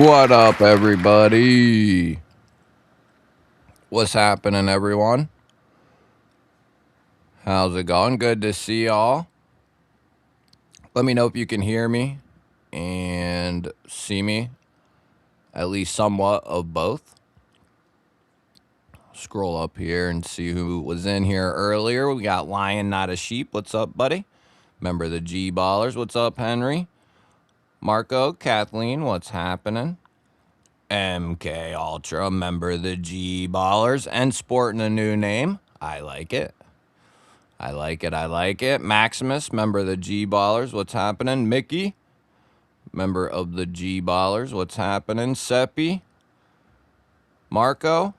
What up, everybody? What's happening, everyone? How's it going? Good to see y'all. Let me know if you can hear me and see me, at least somewhat of both. Scroll up here and see who was in here earlier. We got Lion, Not a Sheep. What's up, buddy? Member of the G Ballers. What's up, Henry? Marco, Kathleen, what's happening? MK Ultra, member of the G Ballers, and sporting a new name. I like it. I like it. I like it. Maximus, member of the G Ballers. What's happening? Mickey, member of the G Ballers. What's happening? Seppi, Marco,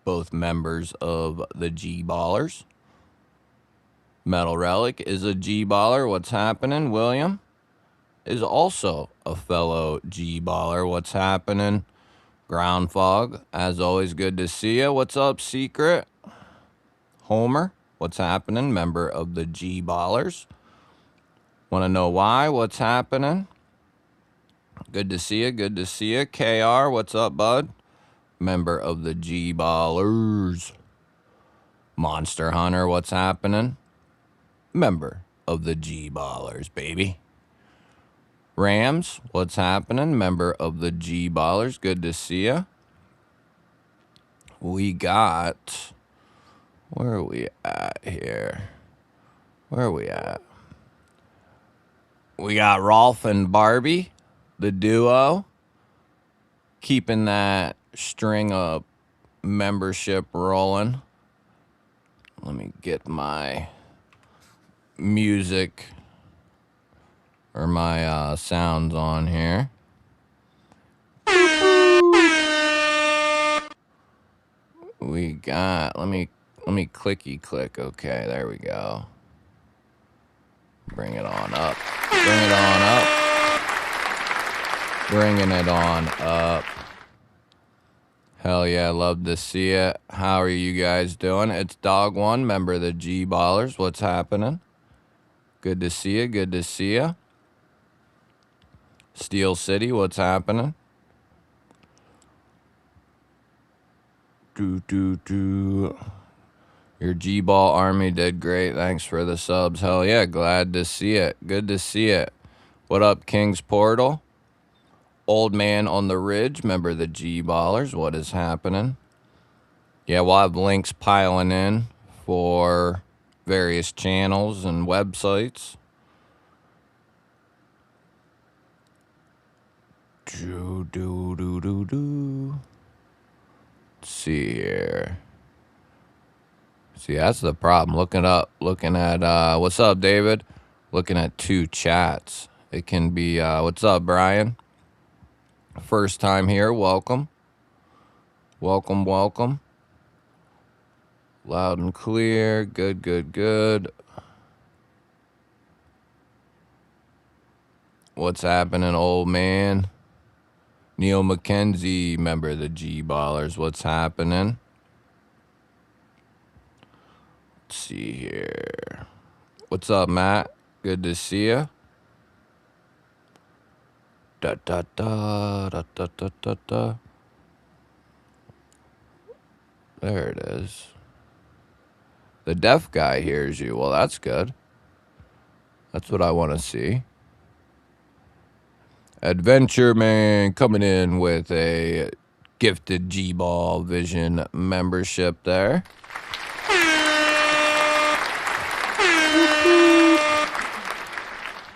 both members of the G Ballers. Metal Relic is a G Baller. What's happening? William is also a fellow G Baller. What's happening? Ground Fog, as always, good to see you. What's up, Secret? Homer, what's happening? Member of the G Ballers. Want to know why? What's happening? Good to see you. Good to see you. KR, what's up, bud? Member of the G Ballers. Monster Hunter, what's happening? Member of the G Ballers, baby. Rams, what's happening? Member of the G Ballers. Good to see you. We got... Where are we at here? Where are we at? We got Rolf and Barbie, the duo, keeping that string of membership rolling. Let me get my music or my sounds on here. We got, let me clicky click. Okay, there we go. Bring it on up. Bring it on up. Bringing it on up. Hell yeah, love to see it. How are you guys doing? It's Dog One, member of the G Ballers. What's happening? Good to see you. Good to see you. Steel City, what's happening? Your G-Ball army did great. Thanks for the subs. Hell yeah, glad to see it. Good to see it. What up, King's Portal? Old Man on the Ridge, member of the G-Ballers. What is happening? Yeah, we'll have links piling in for various channels and websites. Let's see here. See, that's the problem. Looking at, what's up, David? Looking at two chats. It can be, what's up, Brian? First time here, welcome. Welcome, welcome. Loud and clear, good, good, good. What's happening, old man? Neil McKenzie, member of the G Ballers. What's happening? Let's see here. What's up, Matt? Good to see you. Da da da da da da da da. There it is. The deaf guy hears you. Well, that's good. That's what I want to see. Adventure Man coming in with a gifted GBall Vision membership there.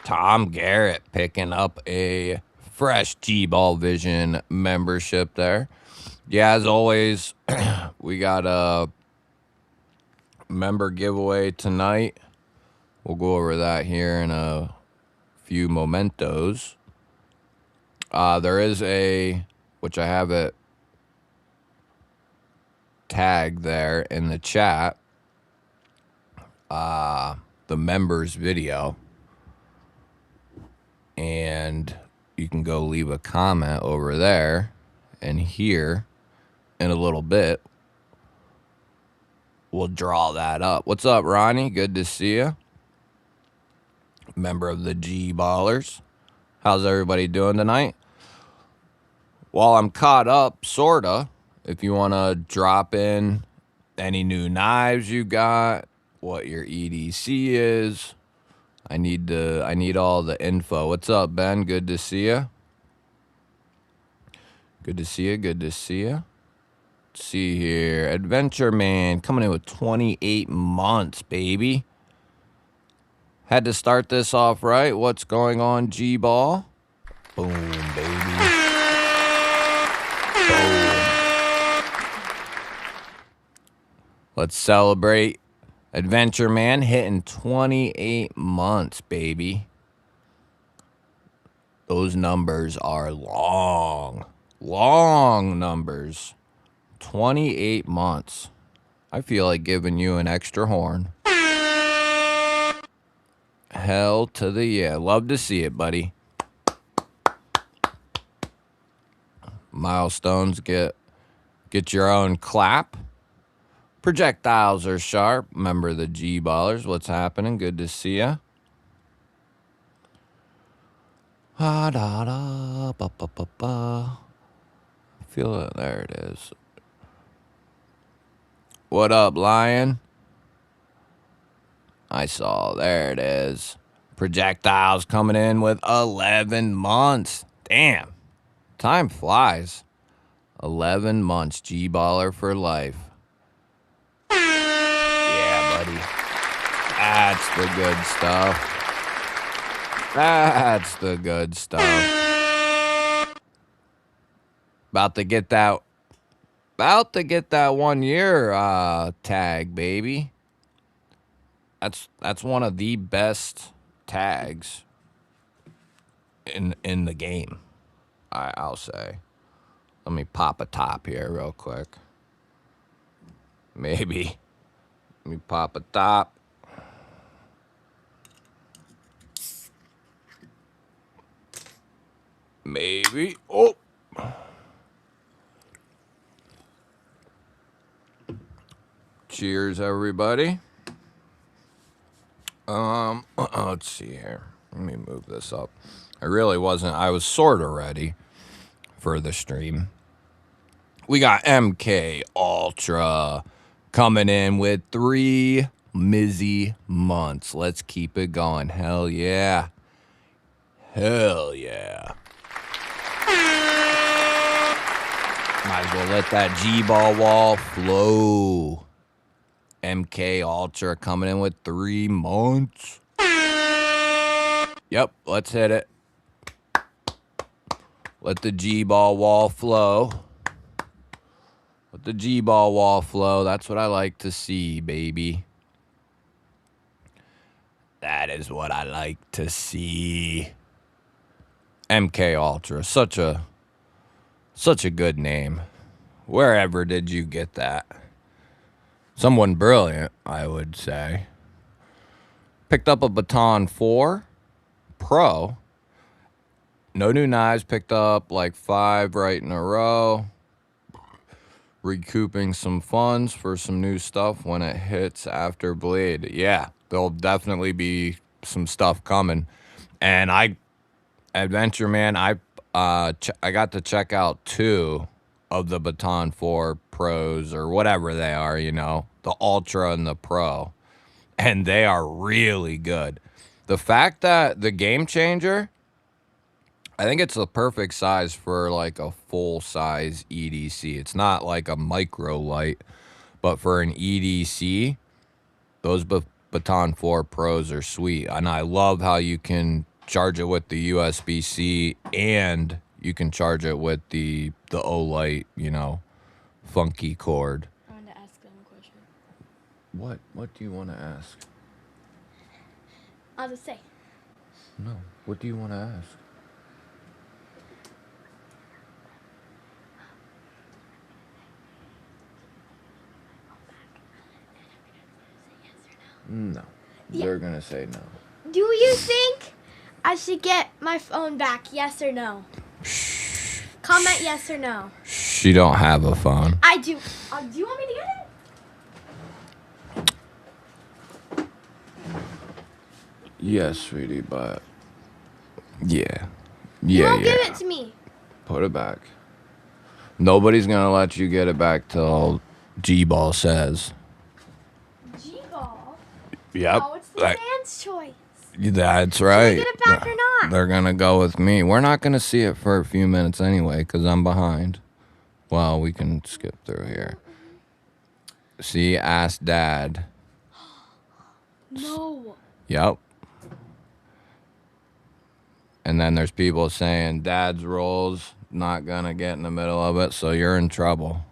Tom Garrett picking up a fresh GBall Vision membership there. Yeah, as always, we got a member giveaway tonight. We'll go over that here in a few momentos. There is a, which I have it tagged there in the chat, the members video. And you can go leave a comment over there, and here in a little bit we'll draw that up. What's up, Ronnie? Good to see you. Member of the G Ballers. How's everybody doing tonight? while I'm caught up, sorta, if you want to drop in any new knives you got, what your EDC is, I need all the info. What's up, Ben? Good to see you. Good to see you. Good to see you. Let's see here. Adventure Man coming in with 28 months, baby. Had to start this off right. What's going on, GBall? Boom, baby. Boom. Let's celebrate Adventure Man hitting 28 months, baby. Those numbers are long. Long numbers. 28 months. I feel like giving you an extra horn. Hell to the yeah. Love to see it, buddy. Milestones get your own clap. Projectiles are sharp. Remember the G-ballers. What's happening? Good to see ya. Da da ba ba ba ba. Feel it. There it is. What up, Lion? I saw. There it is. Projectiles coming in with 11 months. Damn. Time flies. 11 months. G-baller for life. Yeah, buddy. That's the good stuff. That's the good stuff. About to get that 1 year tag, baby. That's one of the best tags in the game. I'll say. Let me pop a top here real quick. Maybe. Let me pop a top. Maybe. Oh. Cheers, everybody. Let's see here. Let me move this up. I was sort of ready for the stream. We got MK Ultra coming in with 3 Mizzy months. Let's keep it going. Hell yeah. Hell yeah. Might as well let that G-ball wall flow. MK Ultra coming in with 3 months. Yep, let's hit it. Let the G-ball wall flow. Let the G-ball wall flow. That's what I like to see, baby. That is what I like to see. MK Ultra, such a good name. Wherever did you get that? Someone brilliant, I would say. Picked up a Baton 4 Pro. No new knives. Picked up like 5 right in a row. Recouping some funds for some new stuff when it hits after Blade. Yeah, there'll definitely be some stuff coming. And Adventure Man, I got to check out 2 of the Baton 4 Pros or whatever they are, you know, the Ultra and the Pro. And they are really good. The fact that the Game Changer, I think it's the perfect size for like a full size EDC. It's not like a micro light, but for an EDC, those Baton 4 Pros are sweet. And I love how you can charge it with the USB-C and you can charge it with the O-Light, you know, funky cord. I want to ask them a question. What do you want to ask? I'll just say. No. What do you want to ask? No. Yeah. They're going to say no. Do you think I should get my phone back? Yes or no? Comment yes or no. She don't have a phone. I do. Do you want me to get it? Yes, sweetie, but yeah. You Yeah, won't yeah. give it to me. Put it back. Nobody's gonna let you get it back till GBall says. GBall? Yep. Oh, it's the fans' choice. That's right. Should I get it back or not? They're gonna go with me. We're not gonna see it for a few minutes anyway, because I'm behind. Well, we can skip through here. See, ask Dad. No. Yep. And then there's people saying Dad's role's not gonna get in the middle of it, so you're in trouble.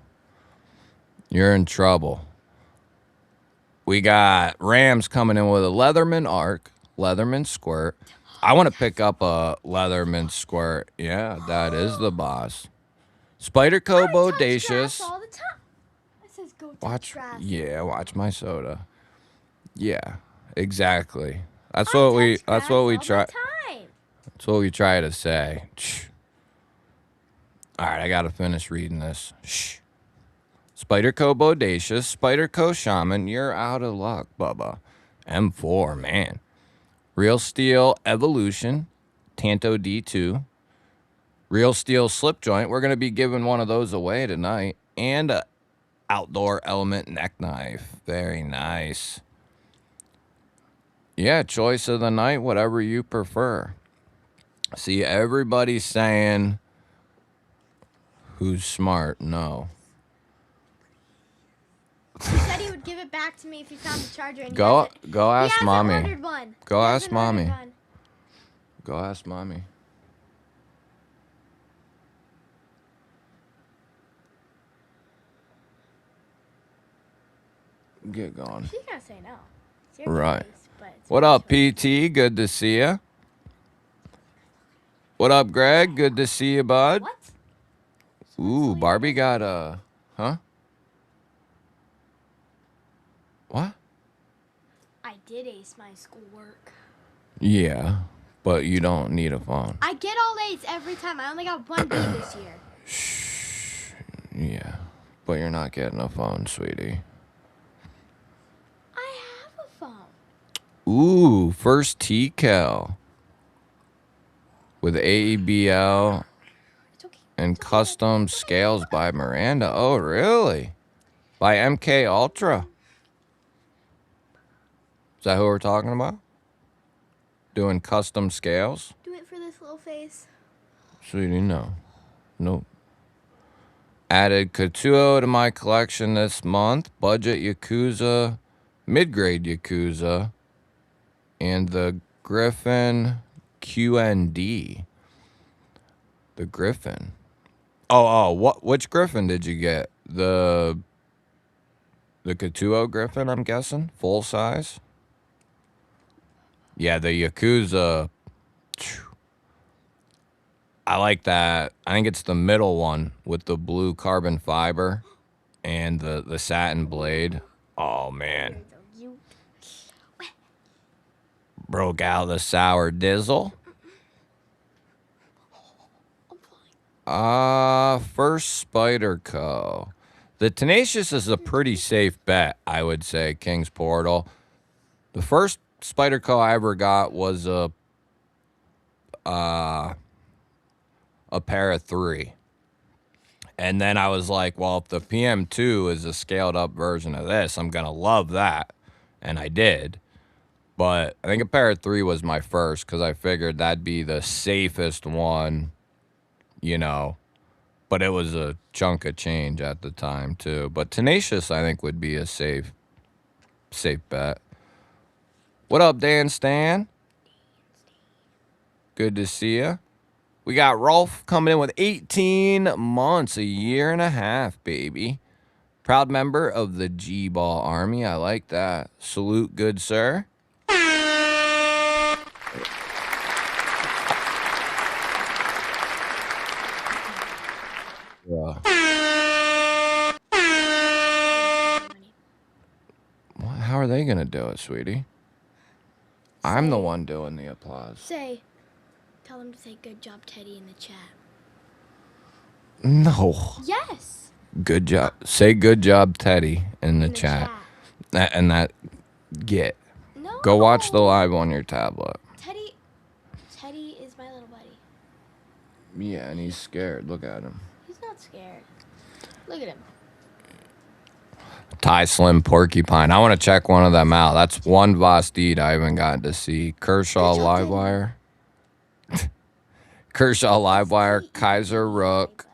You're in trouble. We got Rams coming in with a Leatherman Arc, Leatherman Squirt. I want to pick up a Leatherman Squirt. Yeah, that is the boss. Spyderco Bodacious. All the time. It says go touch Watch, grass. yeah, watch my soda. Yeah, exactly. That's I what we. touch That's grass what we all the try. time. That's what we try to say. Shh. All right, I gotta finish reading this. Shh. Spyderco Bodacious, Spyderco Shaman, you're out of luck, Bubba. M4, man. Real Steel Evolution, Tanto D2. Real Steel Slip Joint, we're going to be giving one of those away tonight. And a Outdoor Element Neck Knife. Very nice. Yeah, choice of the night, whatever you prefer. See, everybody's saying who's smart. No. He said he would give it back to me if he found the charger. And Go he ask mommy. ordered one. Go He ask hasn't ordered mommy. one. Go ask mommy. Get going. She's gonna say no. It's your Right. choice, but it's What my up, choice. PT? Good to see ya. What up, Greg? Good to see you, bud. What? Ooh, Barbie got a... Huh? What? I did ace my schoolwork. Yeah, but you don't need a phone. I get all A's every time. I only got one B this year. Shh. Yeah, but you're not getting a phone, sweetie. I have a phone. Ooh, first T-Cal. With AEBL It's okay. and custom scales by Miranda. Oh, really? By MK Ultra. Is that who we're talking about? Doing custom scales? Do it for this little face. Sweetie, no. Nope. Added Katsuo to my collection this month. Budget Yakuza, mid-grade Yakuza, and the Griffin QND. The Griffin. Oh, which Griffin did you get? The Katsuo Griffin, I'm guessing? Full size? Yeah, the Yakuza. I like that. I think it's the middle one with the blue carbon fiber and the satin blade. Oh, man. Broke out the sour dizzle. First Spyderco. The Tenacious is a pretty safe bet, I would say, King's Portal. The first Spyderco I ever got was a pair of 3. And then I was like, well, if the PM2 is a scaled up version of this, I'm going to love that. And I did. But I think a pair of 3 was my first because I figured that'd be the safest one, you know. But it was a chunk of change at the time, too. But Tenacious, I think, would be a safe bet. What up, Dan Stan? Good to see ya. We got Rolf coming in with 18 months, a year and a half, baby. Proud member of the GBall Army. I like that. Salute, good sir. Yeah. How are they going to do it, sweetie? I'm the one doing the applause. Tell them to say good job, Teddy, in the chat. No. Yes. Good job. Say good job, Teddy, in the chat. That get. No. Go watch the live on your tablet. Teddy is my little buddy. Yeah, and he's scared. Look at him. He's not scared. Look at him. Thai Slim Porcupine. I want to check one of them out. That's one Vosteed I haven't gotten to see. Kershaw Good job, Livewire. Kershaw Livewire. Kaiser Rook.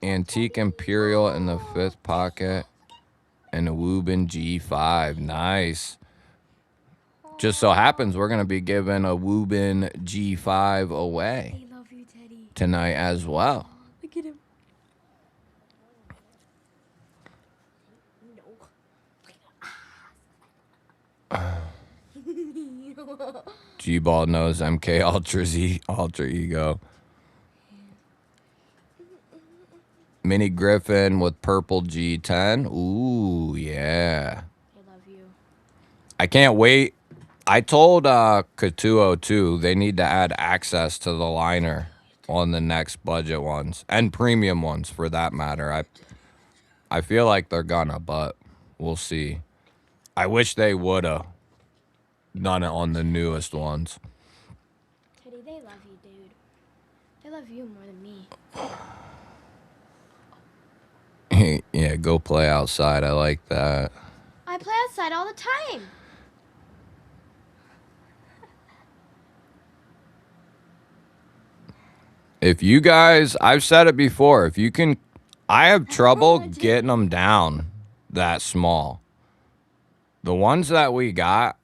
Antique Imperial in the 5th pocket. And a Woobin G5. Nice. Just so happens we're going to be giving a Woobin G5 away I love you, Teddy. tonight as well. Look at him. GBall knows MK Ultra Ego. Mini Griffin with purple G10. Ooh, yeah. I love you. I can't wait. I told Katuo too, they need to add access to the liner on the next budget ones and premium ones for that matter. I feel like they're gonna, but we'll see. I wish they woulda done it on the newest ones. Teddy, they love you, dude. They love you more than me. Yeah, go play outside. I like that. I play outside all the time. If you guys, I've said it before, if you can, I have trouble getting them down that small. The ones that we got,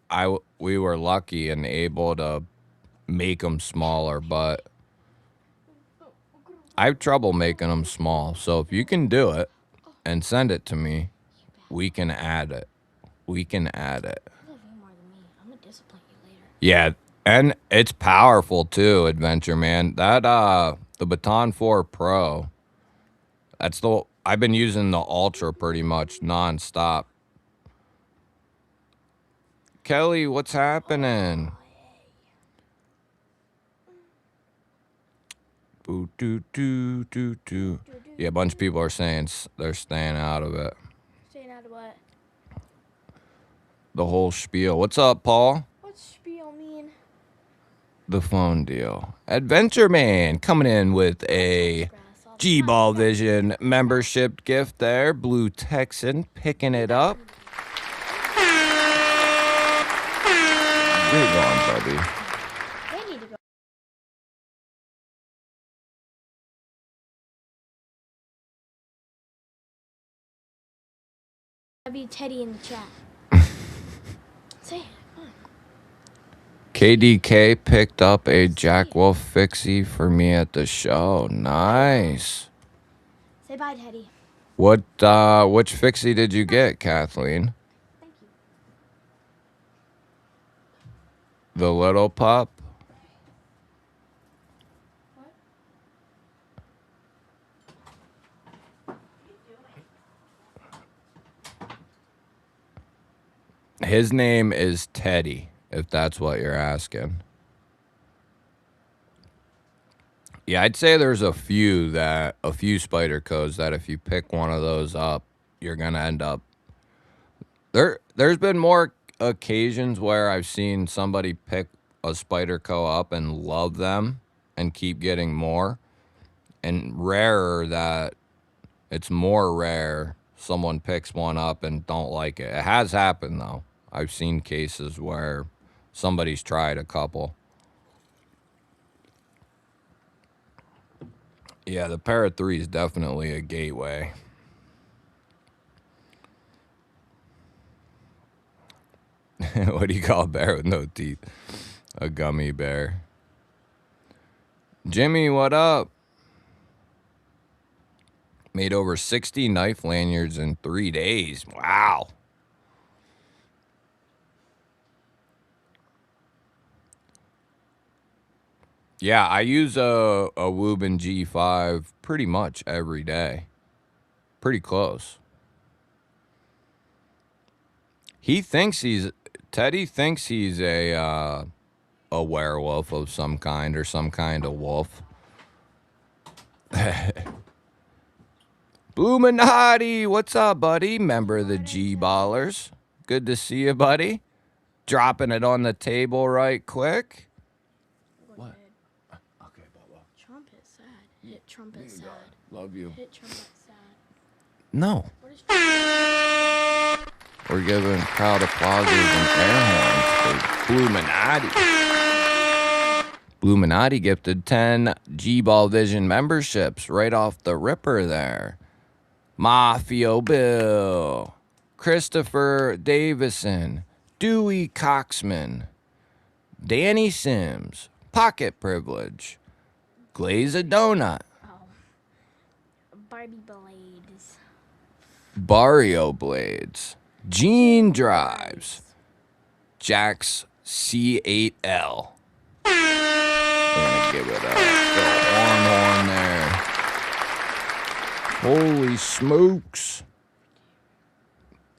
we were lucky and able to make them smaller, but I have trouble making them small. So if you can do it and send it to me, we can add it. We can add it. You love you more than me. I'm gonna discipline you later. Yeah, and it's powerful too, Adventure Man. That the Baton 4 Pro. That's I've been using the Ultra pretty much nonstop. Kelly, what's happening? Boo doo doo doo doo. Yeah, a bunch of people are saying they're staying out of it. Staying out of what? The whole spiel. What's up, Paul? What's spiel mean? The phone deal. Adventure Man coming in with a GBall Vision membership gift there. Blue Texan picking it up. Great one, buddy. They need to go. I'll be Teddy in the chat. Say it. Come on. KDK picked up a Jack Wolf fixie for me at the show. Nice. Say bye, Teddy. Which fixie did you get, Kathleen? Thank you. The little pup? His name is Teddy, if that's what you're asking. Yeah, I'd say there's a few spider codes that if you pick one of those up, you're gonna end up. There's been more occasions where I've seen somebody pick a spider co up and love them and keep getting more, and rarer that it's more rare someone picks one up and don't like it. It has happened though. I've seen cases where somebody's tried a couple. Yeah, the Para 3 is definitely a gateway. What do you call a bear with no teeth? A gummy bear. Jimmy, what up? Made over 60 knife lanyards in 3 days. Wow. Yeah, I use a Woobin G5 pretty much every day. Pretty close. Teddy thinks he's a werewolf of some kind or some kind of wolf. Bluminati, what's up, buddy? Member of the G-Ballers. Good to see you, buddy. Dropping it on the table right quick. What? Okay, Bubba. Trump is sad. Trump is sad. Love you. Hit trumpet sound. No. What is We're giving crowd applauses and air horns for Bluminati. Bluminati gifted 10 GBall Vision memberships right off the ripper there. Mafio Bill, Christopher Davison, Dewey Coxman, Danny Sims, Pocket Privilege, Glaze a Donut, Barbie Blades. Barrio Blades, Gene Drives, Jax C8L. We're gonna give it a little horn there. Holy smokes.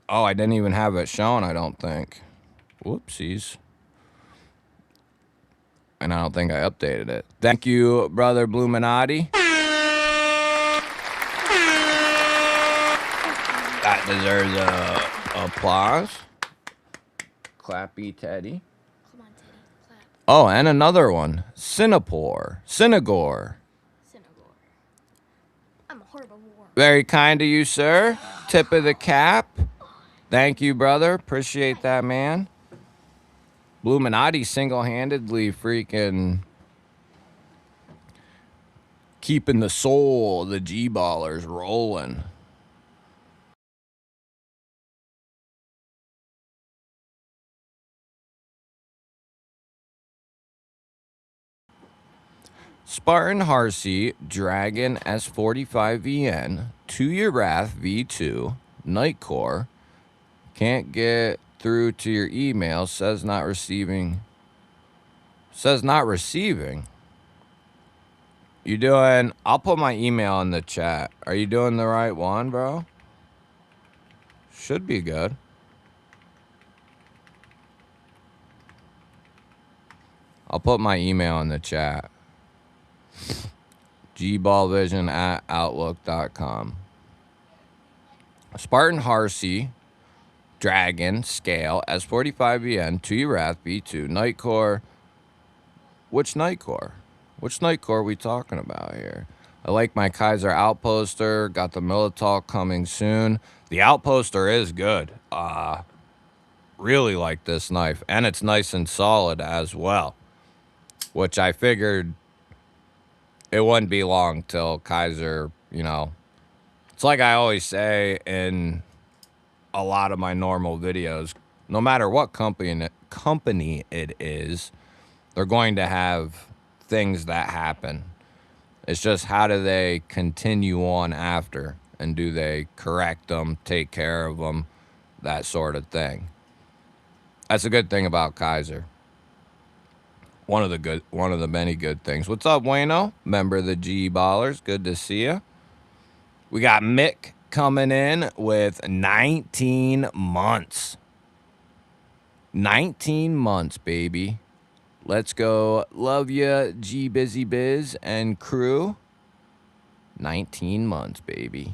Oh, I didn't even have it shown, I don't think. Whoopsies. And I don't think I updated it. Thank you, brother Bluminati. That deserves applause. Clappy Teddy. Come on, Teddy. Clap. Oh, and another one. Sinagore. Sinagore. I'm a herbivore. Very kind of you, sir. Tip of the cap. Thank you, brother. Appreciate that, man. Bluminati single-handedly freaking keeping the soul of the G-ballers rolling. Spartan Harsey, Dragon S45VN, 2-Year Wrath V2, Nightcore. Can't get through to your email. Says not receiving. Says not receiving. You doing... I'll put my email in the chat. Are you doing the right one, bro? Should be good. I'll put my email in the chat. GBallVision@outlook.com. Spartan Harsey, Dragon, Scale, S45VN, 2 Wrath, B2, Nightcore. Which Nightcore? Which Nightcore are we talking about here? I like my Kaiser Outposter. Got the Militol coming soon. The Outposter is good. Really like this knife. And it's nice and solid as well. Which I figured it wouldn't be long till Kaiser, you know. It's like I always say in a lot of my normal videos, no matter what company it is, they're going to have things that happen. It's just how do they continue on after, and do they correct them, take care of them, that sort of thing. That's a good thing about Kaiser. One of the many good things. What's up, Wayno? Member of the G Ballers. Good to see you. We got Mick coming in with 19 months. 19 months, baby. Let's go. Love ya, G Busy Biz and crew. 19 months, baby.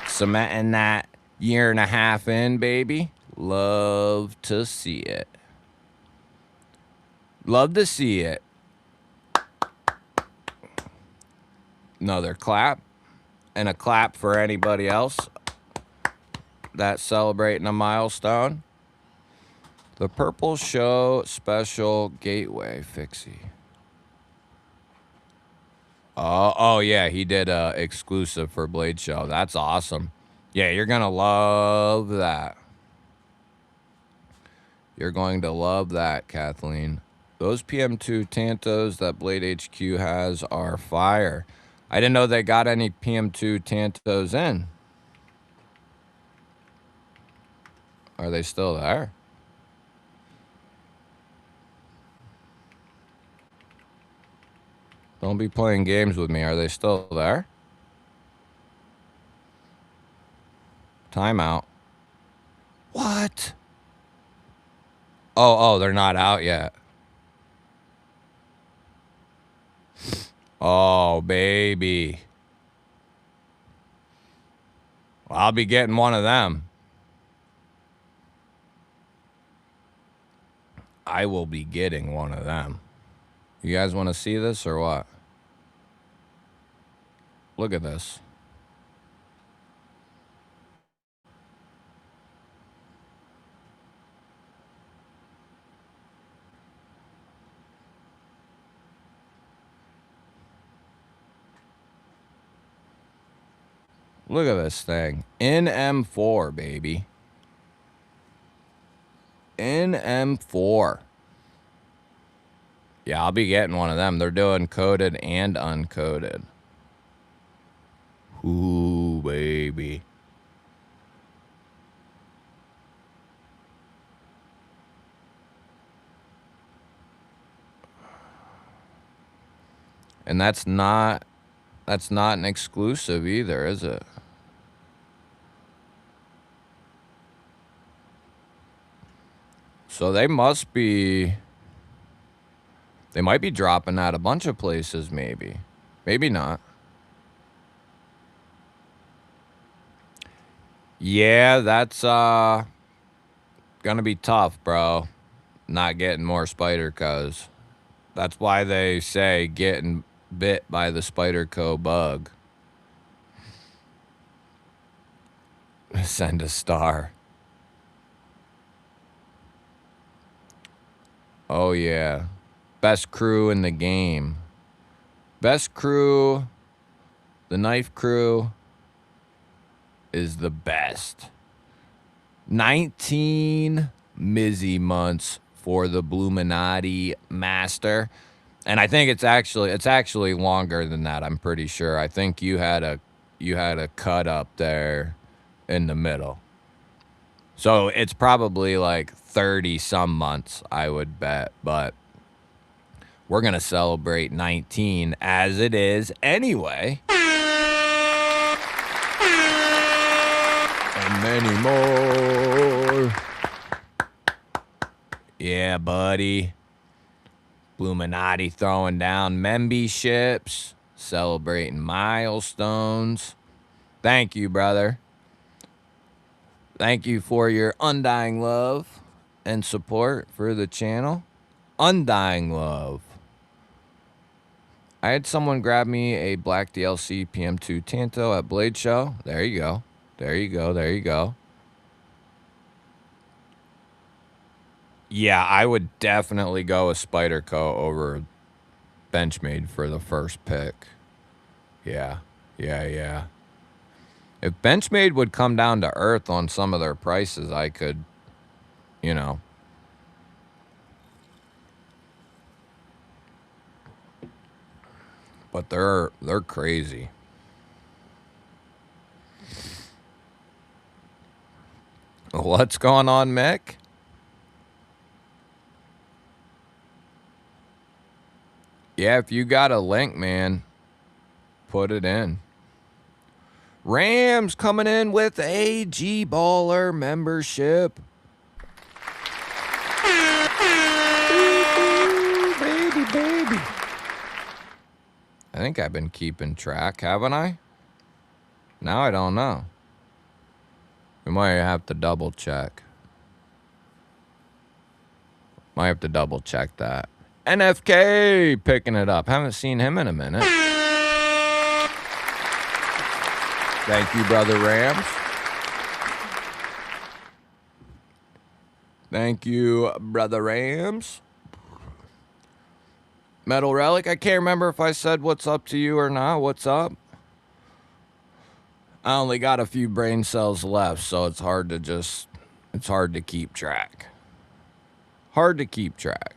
Cementing that 1.5 years in, baby. Love to see it. Love to see it. Another clap. And a clap for anybody else that's celebrating a milestone. The Purple Show Special Gateway Fixie. Oh yeah, he did a exclusive for Blade Show. That's awesome. Yeah, you're gonna love that. You're going to love that, Kathleen. Those PM2 Tantos that Blade HQ has are fire. I didn't know they got any PM2 Tantos in. Are they still there? Don't be playing games with me. Are they still there? Timeout. What? Oh, they're not out yet. Oh, baby. Well, I'll be getting one of them. I will be getting one of them. You guys want to see this or what? Look at this. Look at this thing. NM4, baby. NM4. Yeah, I'll be getting one of them. They're doing coded and uncoded. Ooh, baby. And that's not an exclusive either, is it? So they might be dropping at a bunch of places, maybe. Maybe not. Yeah, that's gonna be tough, bro. Not getting more Spydercos. That's why they say getting bit by the Spyderco bug. Send a star. Oh, yeah. Best crew in the game. Best crew, the knife crew, is the best. 19 Mizzy months for the Bluminati Master. And I think it's actually longer than that, I'm pretty sure. I think you had a cut up there in the middle. So it's probably like 30 some months, I would bet, but we're going to celebrate 19 as it is anyway. And many more. Yeah, buddy. Bluminati throwing down memberships, celebrating milestones. Thank you, brother. Thank you for your undying love and support for the channel. Undying love. I had someone grab me a black DLC PM2 Tanto at Blade Show. There you go. There you go. There you go. Yeah, I would definitely go with Spyderco over Benchmade for the first pick. Yeah. Yeah. If Benchmade would come down to earth on some of their prices, I could, you know. But they're crazy. What's going on, Mick? Yeah, if you got a link, man, put it in. Rams coming in with a GBaller membership. Ooh, baby. I think I've been keeping track, haven't I? Now I don't know. We might have to double check. Might have to double check that. NFK picking it up. Haven't seen him in a minute. Thank you, Brother Rams. Thank you, Brother Rams. Metal Relic, I can't remember if I said what's up to you or not. What's up? I only got a few brain cells left, so it's hard to keep track. Hard to keep track.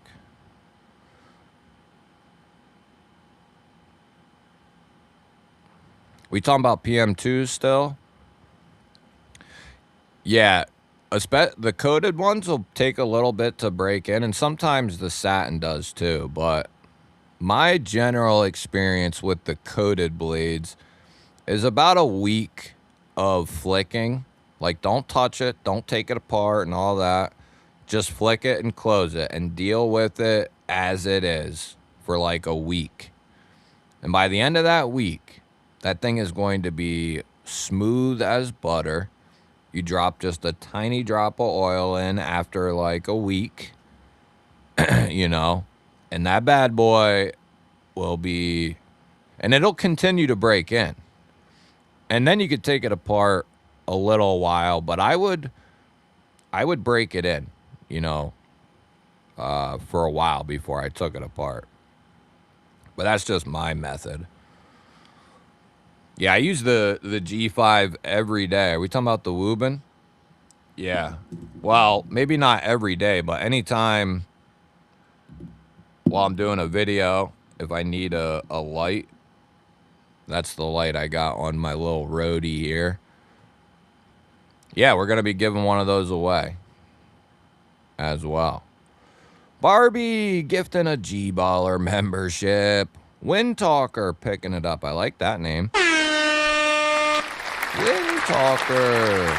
We talking about PM2s still? Yeah, the coded ones will take a little bit to break in, and sometimes the satin does too, but my general experience with the coated blades is about a week of flicking. Like, don't touch it, don't take it apart and all that. Just flick it and close it and deal with it as it is for like a week. And by the end of that week, that thing is going to be smooth as butter. You drop just a tiny drop of oil in after like a week, you know, And that bad boy will be, and it'll continue to break in. And then you could take it apart a little while, but I would break it in, for a while before I took it apart. But that's just my method. Yeah, I use the G5 every day. Are we talking about the Woobin? Yeah. Well, maybe not every day, but anytime while I'm doing a video, if I need a light, that's the light I got on my little roadie here. Yeah, we're going to be giving one of those away as well. Barbie gifting a G-Baller membership. Wind Talker picking it up. I like that name. Wind Talker.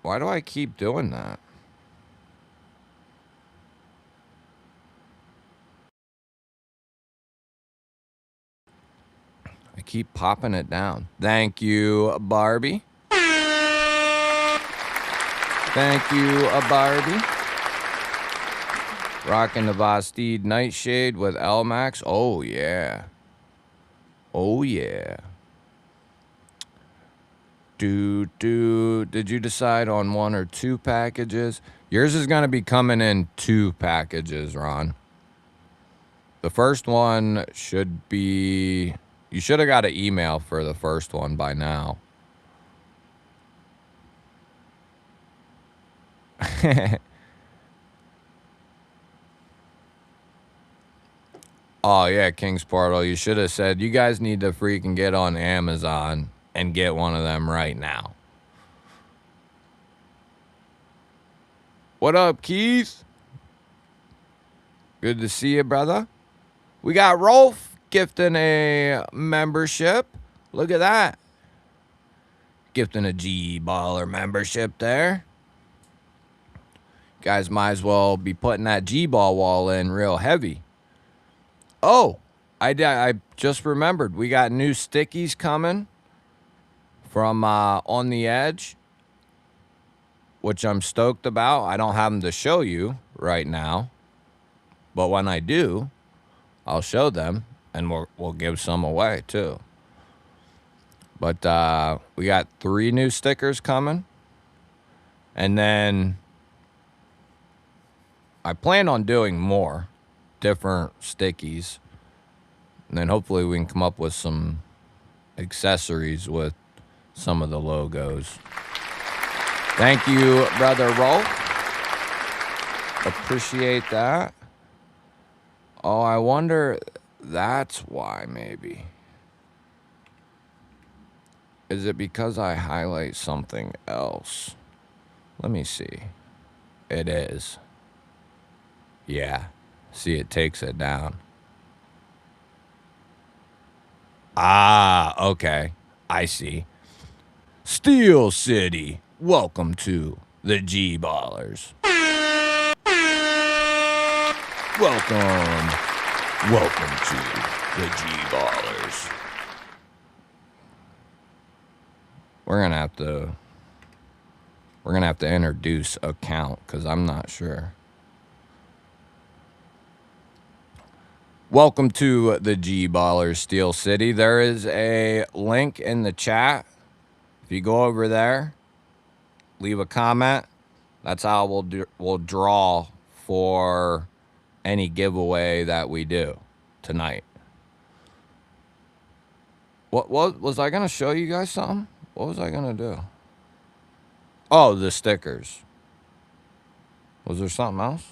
Why do I keep doing that? I keep popping it down. Thank you, Barbie. Thank you, Barbie. Rocking the Vastid Nightshade with L-Max. Oh, yeah. Oh, yeah. Did you decide on 1 or 2 packages? Yours is going to be coming in 2 packages, Ron. The first one should be... You should have got an email for the first one by now. Oh, yeah, King's Portal. You should have said, you guys need to freaking get on Amazon and get one of them right now. What up, Keith? Good to see you, brother. We got Rolf gifting a membership. Look at that. Gifting a G-Baller membership there. Guys might as well be putting that G-Ball wall in real heavy. Oh, I just remembered. We got new stickies coming from On the Edge, which I'm stoked about. I don't have them to show you right now, but when I do, I'll show them, and we'll give some away too. But we got 3 new stickers coming, and then I plan on doing more different stickies, and then hopefully we can come up with some accessories with some of the logos. Thank you, Brother Rolf. Appreciate that. Oh, I wonder, that's why maybe. Is it because I highlight something else? Let me see. It is. Yeah. See, it takes it down. Ah, okay. I see. Steel City, welcome to the G-Ballers. Welcome to the G-Ballers. We're gonna have to introduce a count because I'm not sure. Welcome to the G-Ballers, Steel City. There is a link in the chat. If you go over there, leave a comment. That's how we'll draw for any giveaway that we do tonight. What was I gonna show you guys something? What was I gonna do? Oh, the stickers. Was there something else?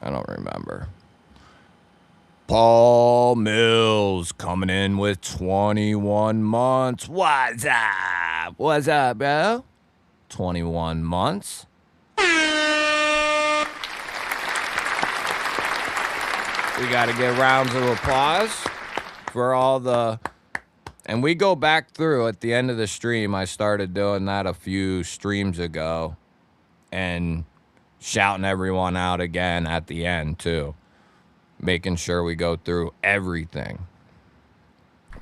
I don't remember. Paul Mills coming in with 21 months. What's up? What's up, bro? 21 months. We got to get rounds of applause for all the... And we go back through at the end of the stream. I started doing that a few streams ago. And shouting everyone out again at the end, too. Making sure we go through everything.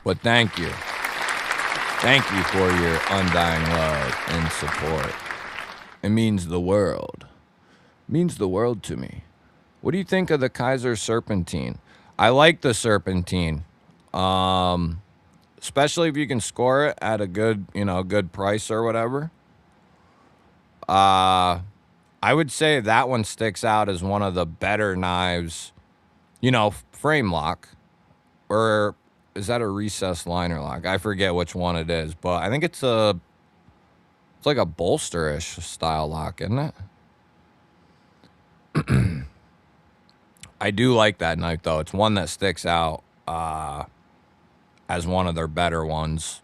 But thank you. Thank you for your undying love and support. It means the world. Means the world to me. What do you think of the Kaiser Serpentine? I like the Serpentine. Especially if you can score it at a good, good price or whatever. I would say that one sticks out as one of the better knives, frame lock. Or is that a recessed liner lock? I forget which one it is, but I think it's like a bolster-ish style lock, isn't it? I do like that knife, though. It's one that sticks out as one of their better ones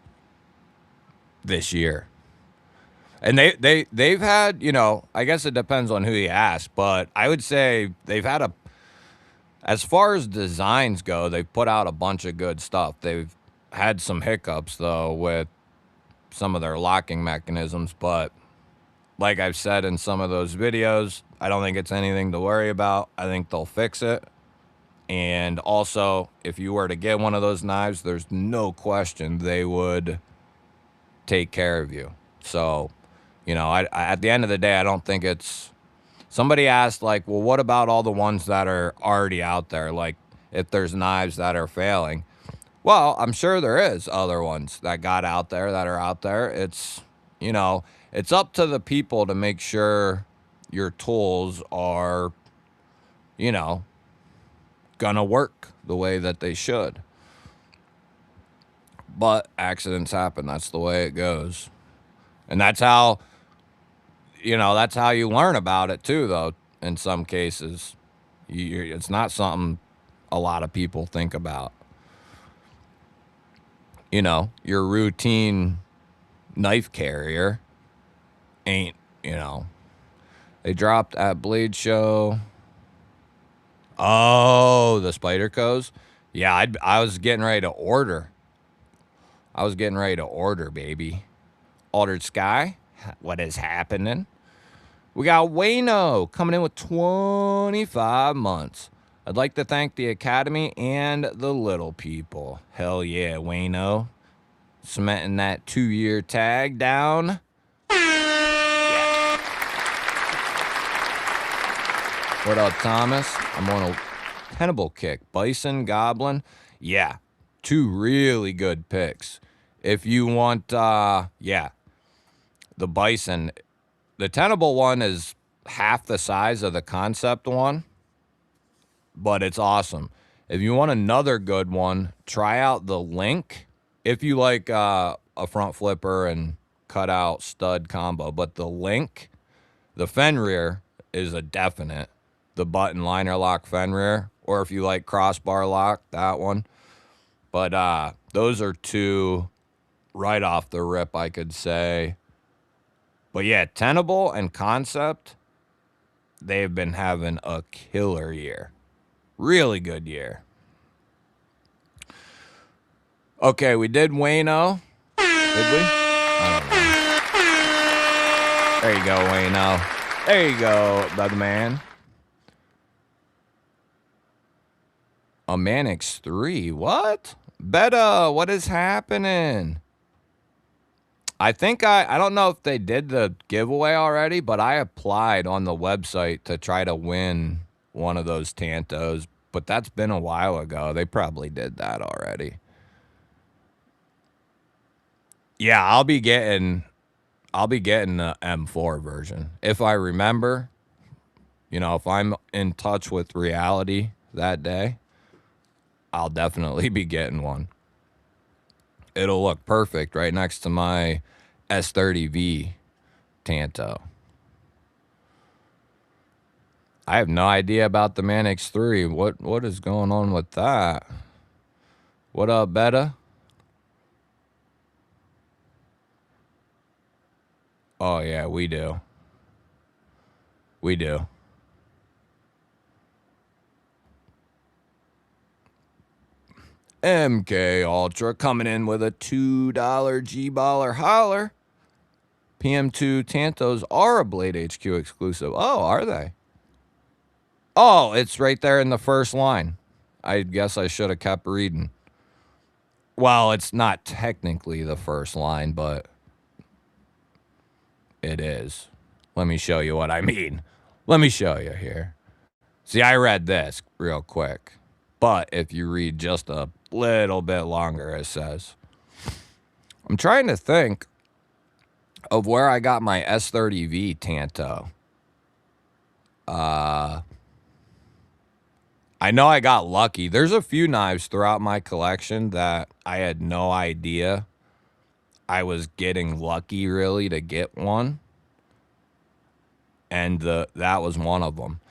this year. And they've had, I guess it depends on who you ask, but I would say they've had as far as designs go, they've put out a bunch of good stuff. They've had some hiccups, though, with some of their locking mechanisms, but like I've said in some of those videos, I don't think it's anything to worry about. I think they'll fix it. And also, if you were to get one of those knives, there's no question they would take care of you. So, I at the end of the day, I don't think it's... Somebody asked, like, well, what about all the ones that are already out there? Like, if there's knives that are failing. Well, I'm sure there is other ones that got out there that are out there. It's, it's up to the people to make sure your tools are, gonna work the way that they should. But accidents happen. That's the way it goes. And that's how, that's how you learn about it too, though, in some cases. It's not something a lot of people think about. Your routine knife carrier ain't, They dropped at Blade Show. Oh, the Spyderco's? Yeah, I was getting ready to order. Baby. Altered Sky? What is happening? We got Wayno coming in with 25 months. I'd like to thank the Academy and the little people. Hell yeah, Wayno. Cementing that 2-year tag down. Yeah. What up, Thomas? I'm on a tenable kick. Bison, Goblin. Yeah, 2 really good picks. If you want, the Bison... The tenable one is half the size of the concept one, but it's awesome. If you want another good one, try out the Link. If you like a front flipper and cutout stud combo, but the Link, the Fenrir is a definite. The button liner lock Fenrir, or if you like crossbar lock, that one. But those are 2 right off the rip, I could say. But yeah, Tenable and Concept, they've been having a killer year. Really good year. Okay, we did Wayno. Did we? I don't know. There you go, Wayno. There you go, brother man. A Manix 3. What? Beta, what is happening? I think I don't know if they did the giveaway already, but I applied on the website to try to win one of those Tantos, but that's been a while ago. They probably did that already. Yeah, I'll be getting the M4 version. If I remember, if I'm in touch with reality that day, I'll definitely be getting one. It'll look perfect right next to my S30V Tanto. I have no idea about the Manix 3. What is going on with that? What up, Beta? Oh, yeah, we do. We do. MK Ultra coming in with a $2 GBaller holler. PM2 Tantos are a Blade HQ exclusive. Oh, are they? Oh, it's right there in the first line. I guess I should have kept reading. Well, it's not technically the first line, but it is. Let me show you what I mean. Let me show you here. See, I read this real quick. But if you read just a little bit longer, it says, I'm trying to think of where I got my S30V Tanto. I know I got lucky. There's a few knives throughout my collection that I had no idea I was getting lucky, really, to get one. And that was one of them.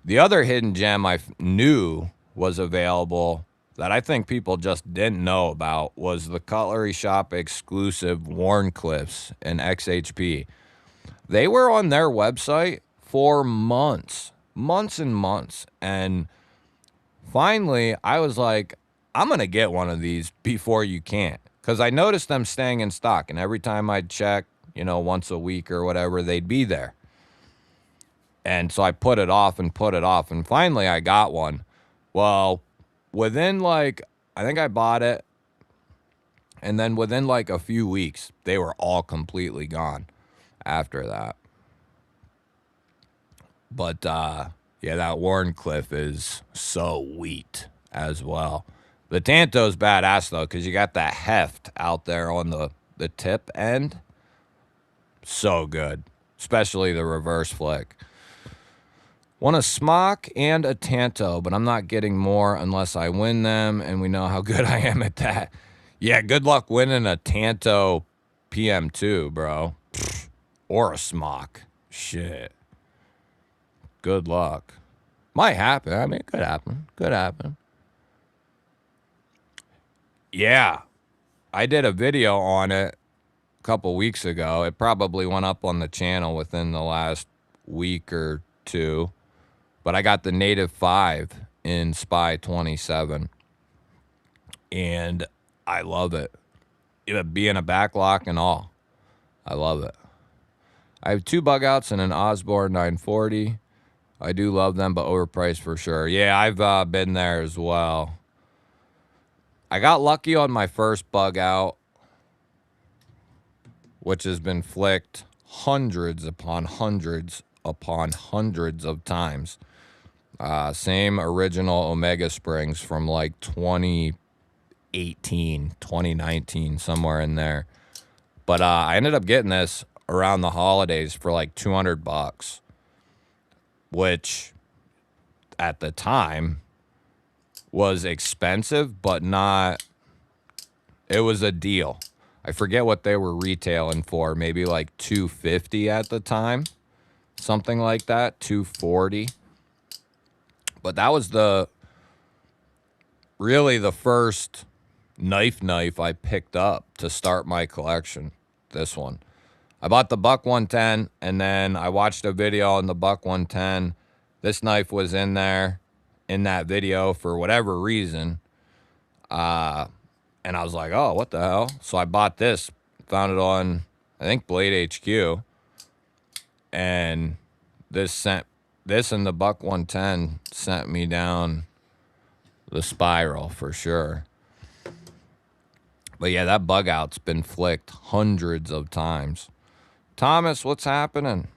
The other hidden gem I knew was available that I think people just didn't know about was the Cutlery Shop exclusive Warncliffs and XHP. They were on their website for months and months. And finally, I was like, I'm going to get one of these before you can't. Because I noticed them staying in stock. And every time I'd check, once a week or whatever, they'd be there. And so I put it off. And finally, I got one. Well, within I think I bought it. And then within a few weeks, they were all completely gone after that. But, yeah, that Warncliffe is so sweet as well. The Tanto's badass, though, because you got that heft out there on the tip end. So good. Especially the reverse flick. Want a smock and a Tanto, but I'm not getting more unless I win them, and we know how good I am at that. Yeah, good luck winning a Tanto PM2, bro. Or a smock. Shit. Good luck. Might happen. I mean, it could happen. Could happen. Yeah. I did a video on it a couple weeks ago. It probably went up on the channel within the last week or two. But I got the Native 5 in Spy 27. And I love it. It being a backlock and all. I love it. I have 2 bug outs and an Osborne 940. I do love them, but overpriced for sure. Yeah, I've been there as well. I got lucky on my first bug out, which has been flicked hundreds upon hundreds upon hundreds of times. Same original Omega Springs from 2018, 2019, somewhere in there. But I ended up getting this around the holidays for $200, which at the time was expensive, but not, it was a deal. I forget what they were retailing for, maybe $250 at the time, something like that, $240. But that was really the first knife I picked up to start my collection, this one. I bought the Buck 110, and then I watched a video on the Buck 110. This knife was in there in that video for whatever reason. And I was like, oh, what the hell? So I bought this, found it on, I think, Blade HQ. And this and the Buck 110 sent me down the spiral for sure. But yeah, that bug out's been flicked hundreds of times. Thomas, what's happening?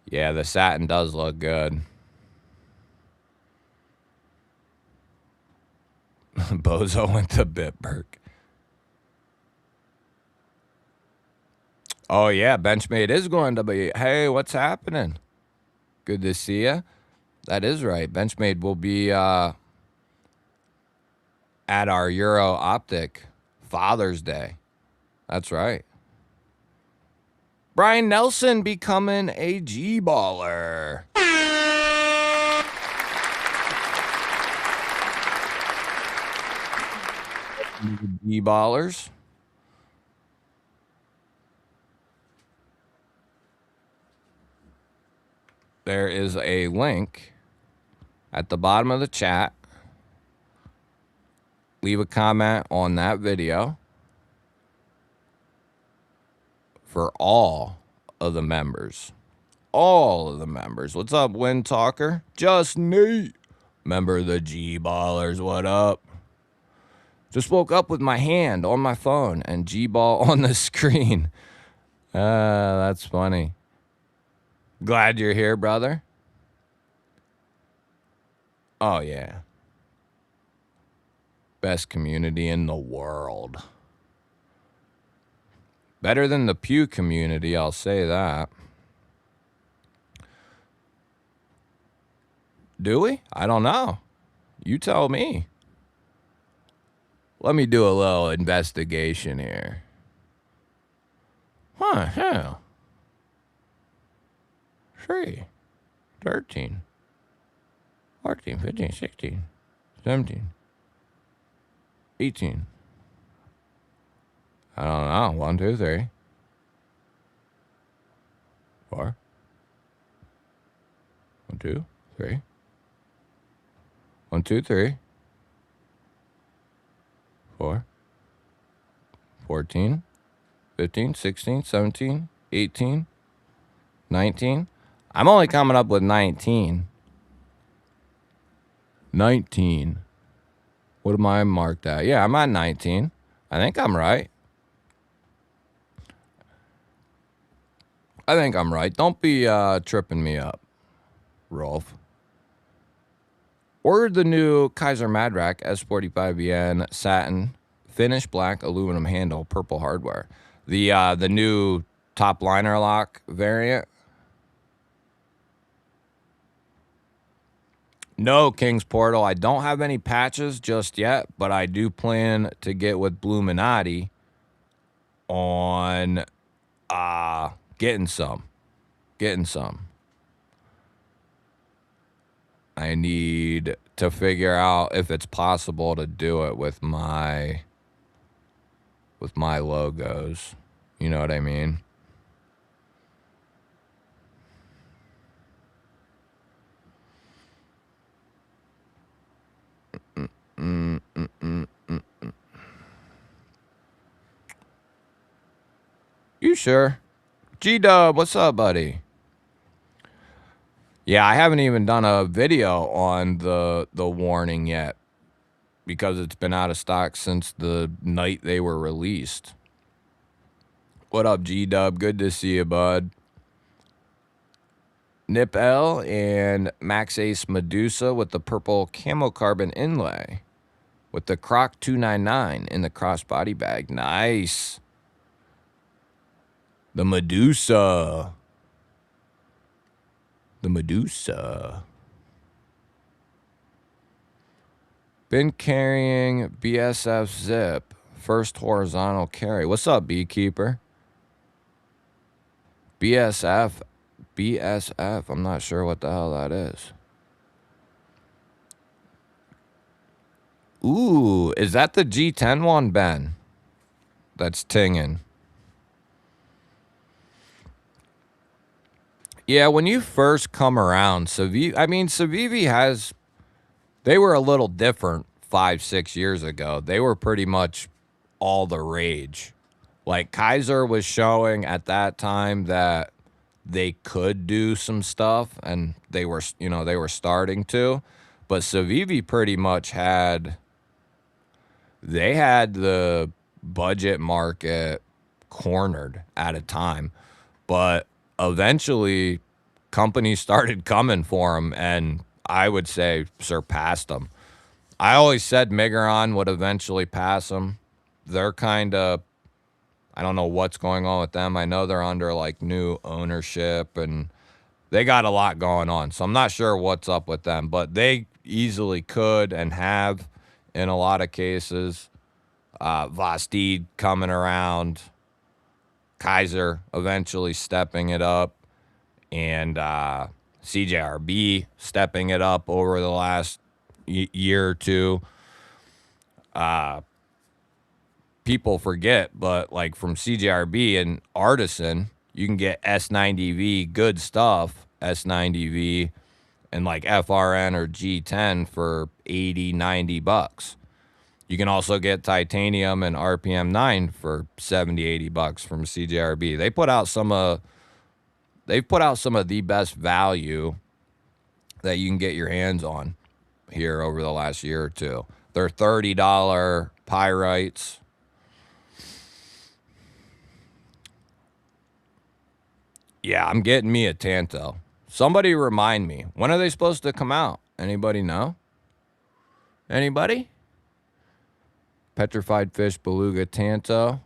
Yeah, the satin does look good. Bozo went to Bitburg. Oh, yeah, Benchmade is going to be. Hey, what's happening? Good to see you. That is right. Benchmade will be at our Euro Optic Father's Day. That's right. Brian Nelson becoming a G-baller. G-ballers. There is a link at the bottom of the chat. Leave a comment on that video for all of the members. All of the members. What's up, Wind Talker? Just Nate. Member of the G-ballers. What up? Just woke up with my hand on my phone and G-ball on the screen. That's funny. Glad you're here, brother. Oh, yeah. Best community in the world. Better than the Pew community, I'll say that. Do we? I don't know. You tell me. Let me do a little investigation here. Huh, hell. 3, 13, 14, 15, 16, 17, 18. I don't know. 1, 2, 3, 4. 1, 2, 3. 1, 2, 3. 4. 14, 15, 16, 17, 18, 19. I'm only coming up with 19. 19. What am I marked at? Yeah, I'm at 19. I think I'm right. Don't be tripping me up, Rolf. Ordered the new Kaiser Madrack S45BN satin, finished black aluminum handle, purple hardware. The new top liner lock variant. No, King's Portal. I don't have any patches just yet, but I do plan to get with Bluminati on getting some. I need to figure out if it's possible to do it with my logos. You know what I mean? You sure? G-Dub, what's up, buddy? Yeah, I haven't even done a video on the warning yet because it's been out of stock since the night they were released. What up, G-Dub? Good to see you, bud. Nip L and Max Ace Medusa with the purple camo carbon inlay with the Croc 299 in the crossbody bag. Nice. The Medusa. Been carrying BSF Zip. First horizontal carry. What's up, Beekeeper? BSF. I'm not sure what the hell that is. Ooh, is that the G10 one, Ben? That's tinging. Yeah, when you first come around, Civivi has... They were a little different 5-6 years ago. They were pretty much all the rage. Like, Kaiser was showing at that time that they could do some stuff, and they were starting to. But Civivi pretty much had the budget market cornered at a time. But eventually, companies started coming for them, and I would say surpassed them. I always said Migron would eventually pass them. They're kind of... I don't know what's going on with them. I know they're under, like, new ownership, and they got a lot going on. So I'm not sure what's up with them, but they easily could and have in a lot of cases. Vastid coming around. Kaiser eventually stepping it up. And CJRB stepping it up over the last year or two. People forget, but like from CJRB and Artisan, you can get S90V good stuff, S90V, and like FRN or G10 for $80-$90. You can also get titanium and RPM 9 for $70-$80 from CJRB. They've put out some of the best value that you can get your hands on here over the last year or two. They're $30 pyrites. Yeah, I'm getting me a Tanto. Somebody remind me. When are they supposed to come out? Anybody know? Anybody? Petrified fish, beluga, Tanto.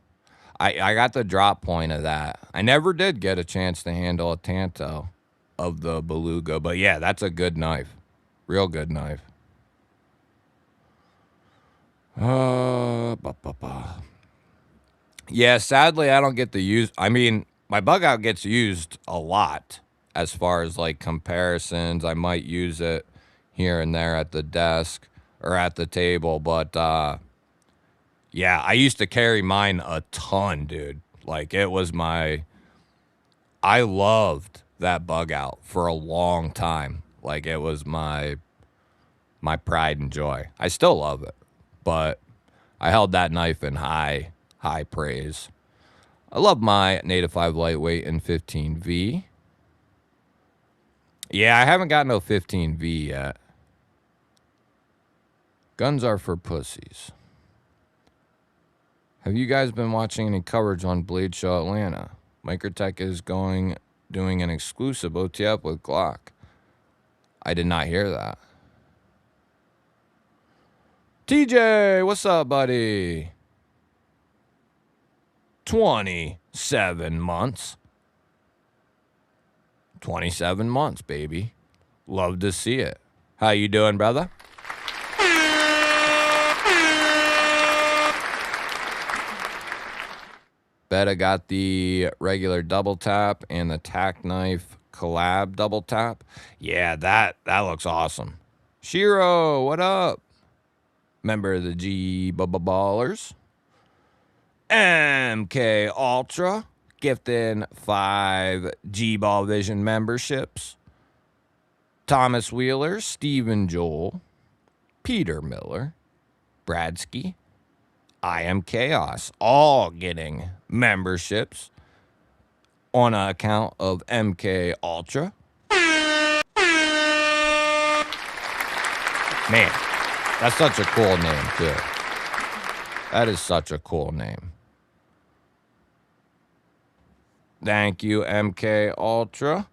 I got the drop point of that. I never did get a chance to handle a Tanto of the beluga. But yeah, that's a good knife. Real good knife. Yeah, sadly, I don't get to use. I mean, my bug out gets used a lot as far as like comparisons. I might use it here and there at the desk or at the table, but yeah, I used to carry mine a ton, dude. Like it was my. I loved that bug out for a long time. Like it was my pride and joy. I still love it, but I held that knife in high praise. I love my Native 5 lightweight and 15V. Yeah, I haven't got no 15V yet. Guns are for pussies. Have you guys been watching any coverage on Blade Show Atlanta? Microtech is doing an exclusive OTF with Glock. I did not hear that. TJ, what's up, buddy? 27 months. 27 months, baby. Love to see it. How you doing, brother? Betta got the regular double tap and the tack knife collab double tap. Yeah, that looks awesome. Shiro, what up? Member of the GBALLTPK. MK Ultra gifting 5 GBall Vision memberships. Thomas Wheeler, Stephen Joel, Peter Miller, Bradsky, I Am Chaos, all getting memberships on an account of MK Ultra. Man, that's such a cool name, too. That is such a cool name. Thank you, MK Ultra.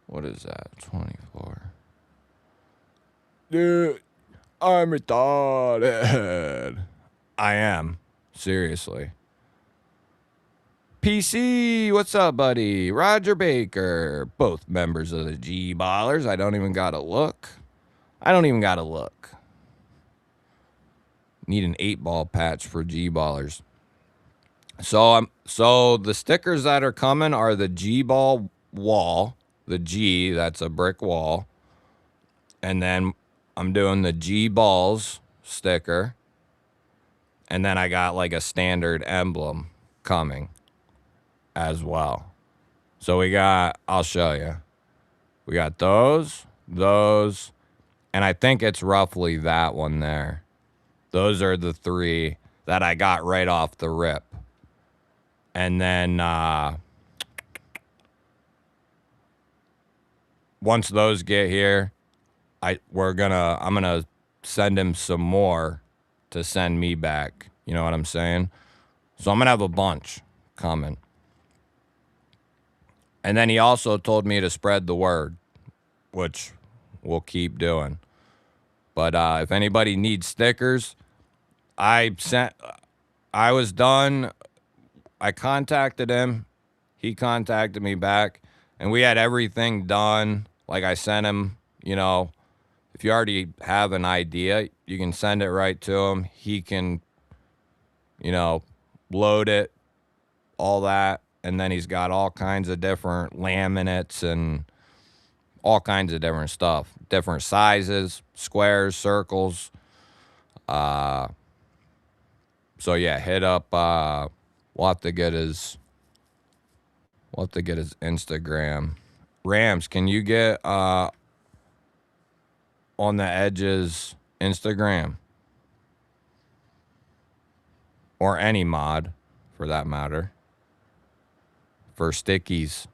What is that? 24. Dude, I'm retarded. I am. Seriously. PC, what's up, buddy? Roger Baker. Both members of the G-Ballers. I don't even gotta look. Need an 8-ball patch for G-Ballers. So the stickers that are coming are the GBall wall. The G, that's a brick wall. And then I'm doing the GBalls sticker. And then I got like a standard emblem coming as well. So we got, I'll show you. We got those, and I think it's roughly that one there. Those are the 3 that I got right off the rip. And then once those get here, I'm gonna send him some more to send me back. You know what I'm saying? So I'm gonna have a bunch coming. And then he also told me to spread the word, which we'll keep doing. But if anybody needs stickers, I was done. I contacted him. He contacted me back. And we had everything done. Like I sent him, you know, if you already have an idea, you can send it right to him. He can, you know, load it, all that. And then he's got all kinds of different laminates and all kinds of different stuff. Different sizes, squares, circles. So yeah, hit up, we'll have to get his Instagram. Rams, can you get on the Edge's Instagram? Or any mod, for that matter. For stickies.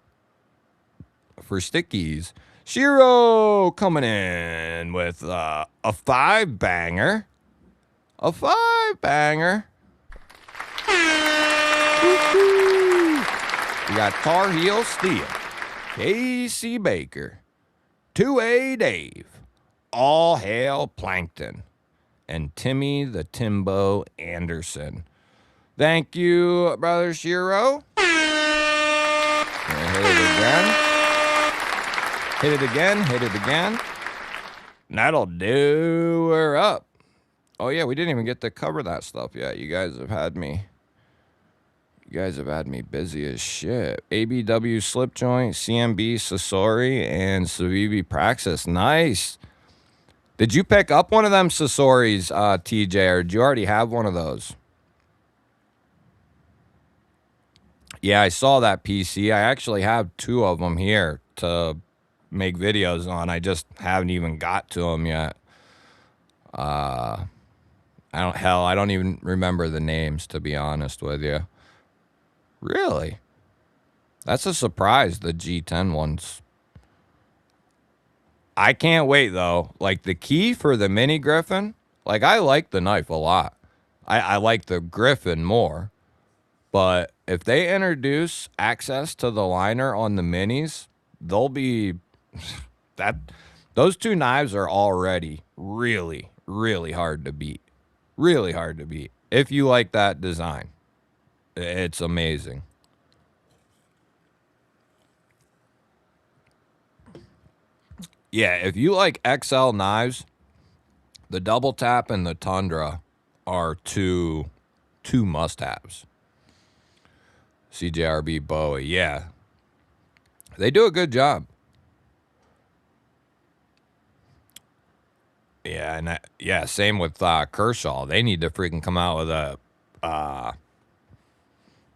Shiro coming in with a 5-banger. A 5-banger. We got Tar Heel Steel, Casey Baker, 2A Dave, All Hail Plankton, and Timmy the Timbo Anderson. Thank you, Brother Shiro. And hit it again. Hit it again. Hit it again. That'll do her up. Oh, yeah, we didn't even get to cover that stuff yet. You guys have had me busy as shit. ABW slip joint, CMB Sasori, and Savivi Praxis. Nice. Did you pick up one of them Sasoris, TJ, or did you already have one of those? Yeah, I saw that PC. I actually have 2 of them here to make videos on. I just haven't even got to them yet. I don't even remember the names, to be honest with you. Really? That's a surprise, the G10 ones. I can't wait, though. Like, the key for the Mini Griffin, like, I like the knife a lot. I like the Griffin more. But if they introduce access to the liner on the minis, they'll be... Those 2 knives are already really, really hard to beat. Really hard to beat. If you like that design. It's amazing. Yeah, if you like XL knives, the Double Tap and the Tundra are two must-haves. CJRB Bowie, yeah. They do a good job. Yeah, and same with Kershaw. They need to freaking come out with a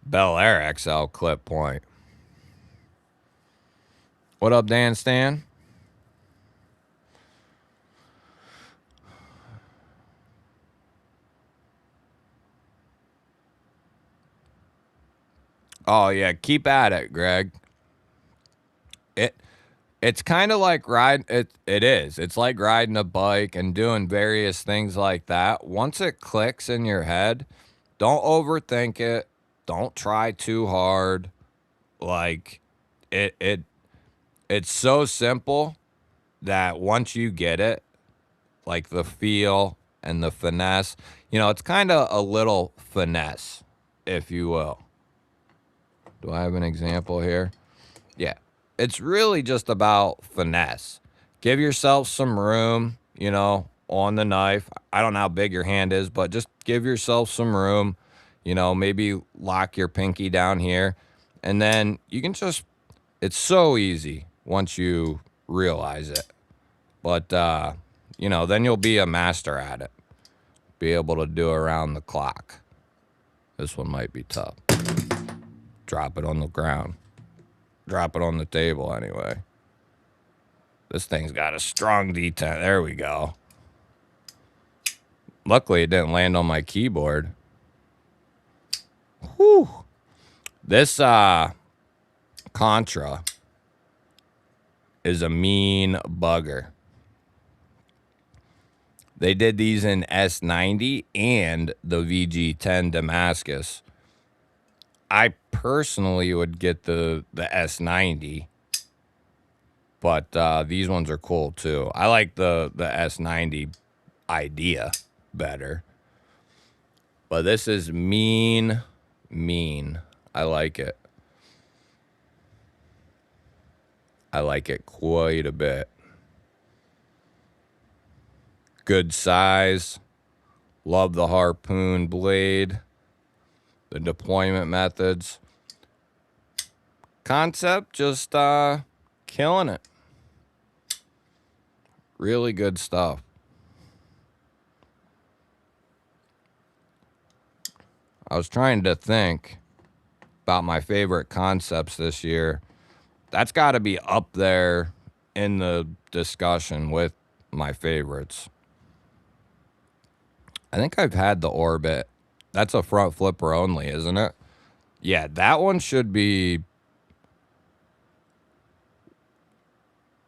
Bel Air XL clip point. What up, Dan Stan? Oh, yeah, keep at it, Greg. It's kind of like it is. It's like riding a bike and doing various things like that. Once it clicks in your head, don't overthink it. Don't try too hard. Like, it's so simple that once you get it, like the feel and the finesse, it's kind of a little finesse, if you will. Do I have an example here? Yeah. It's really just about finesse. Give yourself some room, on the knife. I don't know how big your hand is, but just give yourself some room. Maybe lock your pinky down here. And then you can it's so easy once you realize it. But, then you'll be a master at it. Be able to do around the clock. This one might be tough. Drop it on the ground. Drop it on the table anyway. This thing's got a strong detent. There we go. Luckily, it didn't land on my keyboard. Whew. This Contra is a mean bugger. They did these in S90 and the VG10 Damascus. I personally would get the S90, but these ones are cool too. I like the S90 idea better, but this is mean. I like it. I like it quite a bit. Good size. Love the harpoon blade. The deployment methods. Concept, just killing it. Really good stuff. I was trying to think about my favorite concepts this year. That's got to be up there in the discussion with my favorites. I think I've had the Orbit. That's a front flipper only, isn't it? Yeah, that one should be...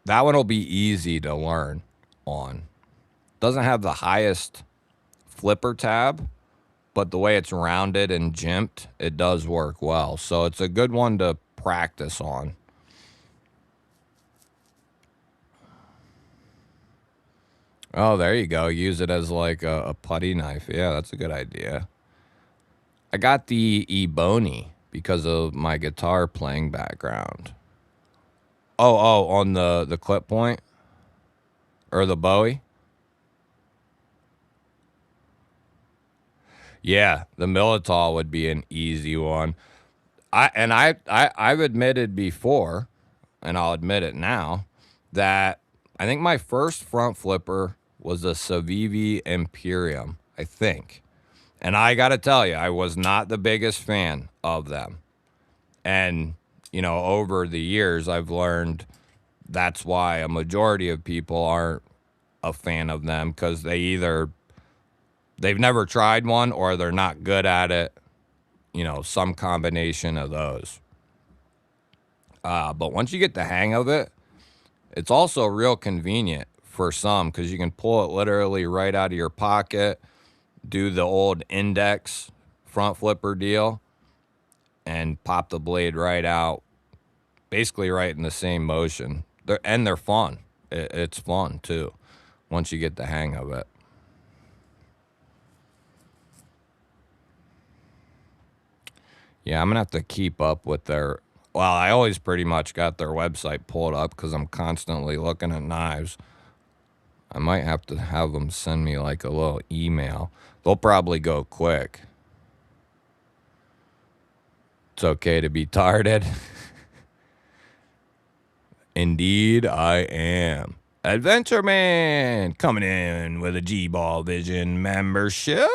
That one will be easy to learn on. Doesn't have the highest flipper tab, but the way it's rounded and jimped, it does work well. So it's a good one to practice on. Oh, there you go. Use it as like a putty knife. Yeah, that's a good idea. I got the Ebony because of my guitar playing background. Oh, on the clip point? Or the Bowie? Yeah, the Militol would be an easy one. I've admitted before, and I'll admit it now, that I think my first front flipper was a Savivi Imperium, I think. And I got to tell you, I was not the biggest fan of them. And, over the years, I've learned that's why a majority of people aren't a fan of them, because they've never tried one or they're not good at it. Some combination of those. But once you get the hang of it, it's also real convenient for some because you can pull it literally right out of your pocket, do the old index front flipper deal, and pop the blade right out, basically right in the same motion. They're fun. It's fun, too, once you get the hang of it. Yeah, I'm going to have to keep up with their... Well, I always pretty much got their website pulled up because I'm constantly looking at knives. I might have to have them send me like a little email. They'll probably go quick. It's okay to be tarded. Indeed, I am. Adventure Man coming in with a GBall Vision membership.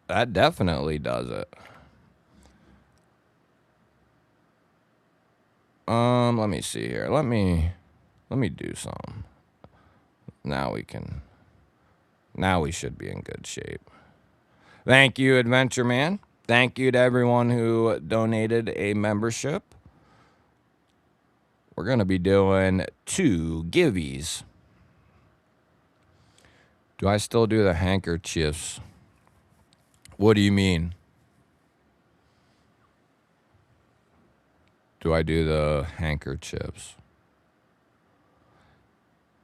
That definitely does it. Let me see here. Let me do something. Now we should be in good shape. Thank you, Adventure Man. Thank you to everyone who donated a membership. We're going to be doing 2 giveys. Do I still do the handkerchiefs? What do you mean? Do I do the handkerchiefs?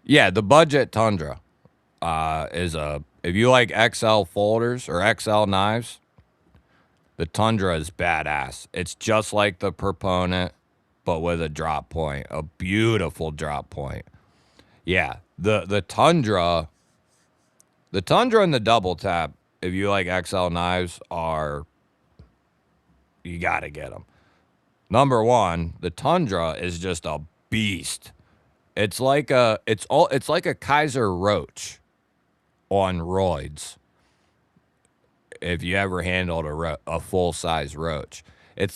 Yeah, the budget Tundra is if you like XL folders or XL knives, the Tundra is badass. It's just like the Proponent, but with a drop point, a beautiful drop point. Yeah, the Tundra and the Double Tap, if you like XL knives, you got to get them. Number one, the Tundra is just a beast. It's like a Kaiser Roach on roids. If you ever handled a full size Roach, it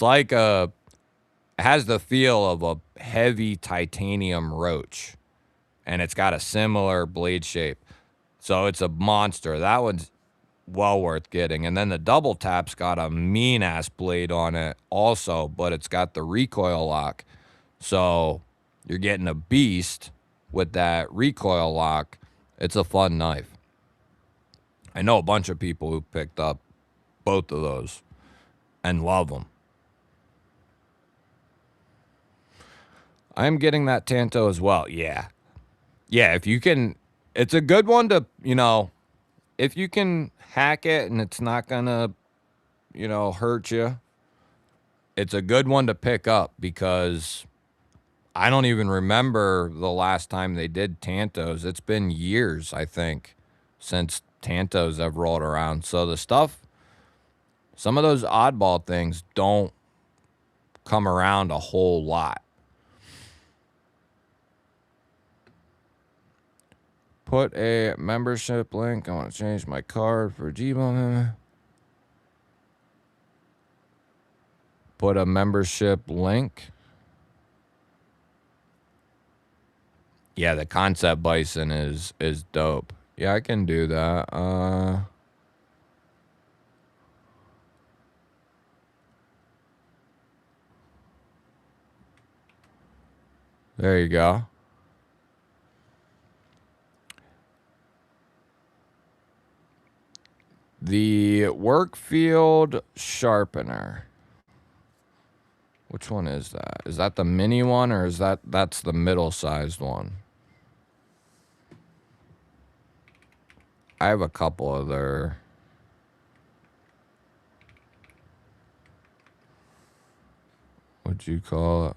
has the feel of a heavy titanium Roach, and it's got a similar blade shape. So it's a monster. That one's well worth getting. And then the Double Tap's got a mean ass blade on it also, but it's got the recoil lock. So you're getting a beast with that recoil lock. It's a fun knife. I know a bunch of people who picked up both of those and love them. I'm getting that Tanto as well. Yeah. Yeah, if you can, it's a good one to, if you can hack it and it's not going to, hurt you, it's a good one to pick up because I don't even remember the last time they did Tantos. It's been years, I think, since Tantos have rolled around. So some of those oddball things don't come around a whole lot. Put a membership link. I want to change my card for GBall. Put a membership link. Yeah, the Concept Bison is dope. Yeah, I can do that. There you go. The work field sharpener. Which one is that? Is that the mini one, or is that's the middle-sized one? I have a couple of their... What'd you call it?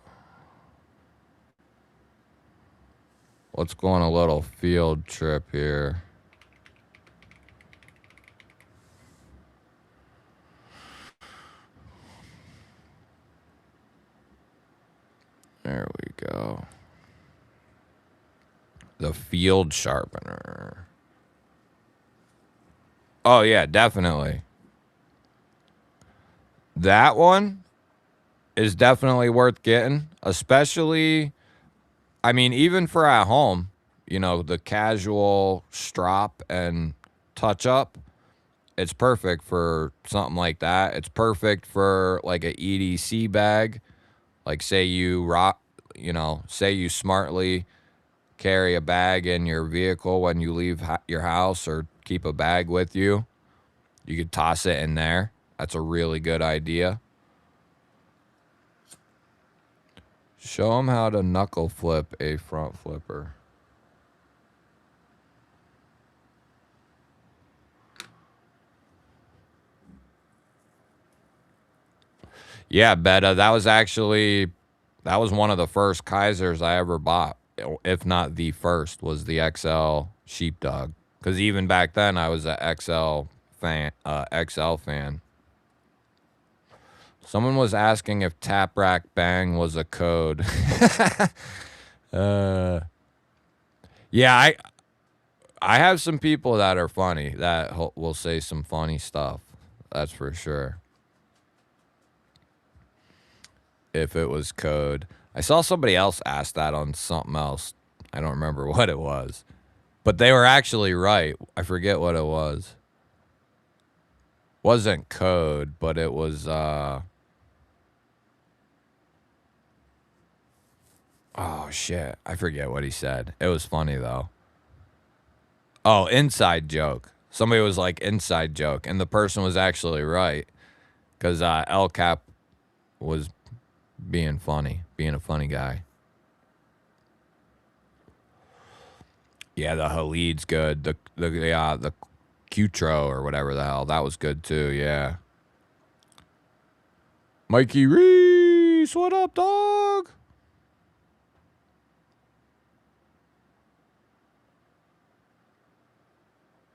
Let's go on a little field trip here. There we go. The field sharpener. Oh, yeah, definitely. That one is definitely worth getting, especially, I mean, even for at home, you know, the casual strop and touch up. It's perfect for something like that. It's perfect for like a EDC bag. Like say you say you smartly carry a bag in your vehicle when you leave your house, or keep a bag with you. You could toss it in there. That's a really good idea. Show them how to knuckle flip a front flipper. Yeah, Betta, that was one of the first Kaisers I ever bought, if not the first, was the XL Sheepdog. Because even back then, I was an XL fan. Someone was asking if Tap Rack Bang was a code. Yeah, I have some people that are funny that will say some funny stuff. That's for sure. If it was code. I saw somebody else ask that on something else. I don't remember what it was. But they were actually right. I forget what it was. Wasn't code, but it was oh shit. I forget what he said. It was funny though. Oh, inside joke. Somebody was like inside joke, and the person was actually right. Because El Cap was being funny, being a funny guy. Yeah, the Halid's good. The Qtro or whatever the hell, that was good too. Yeah. Mikey Reese, what up, dog?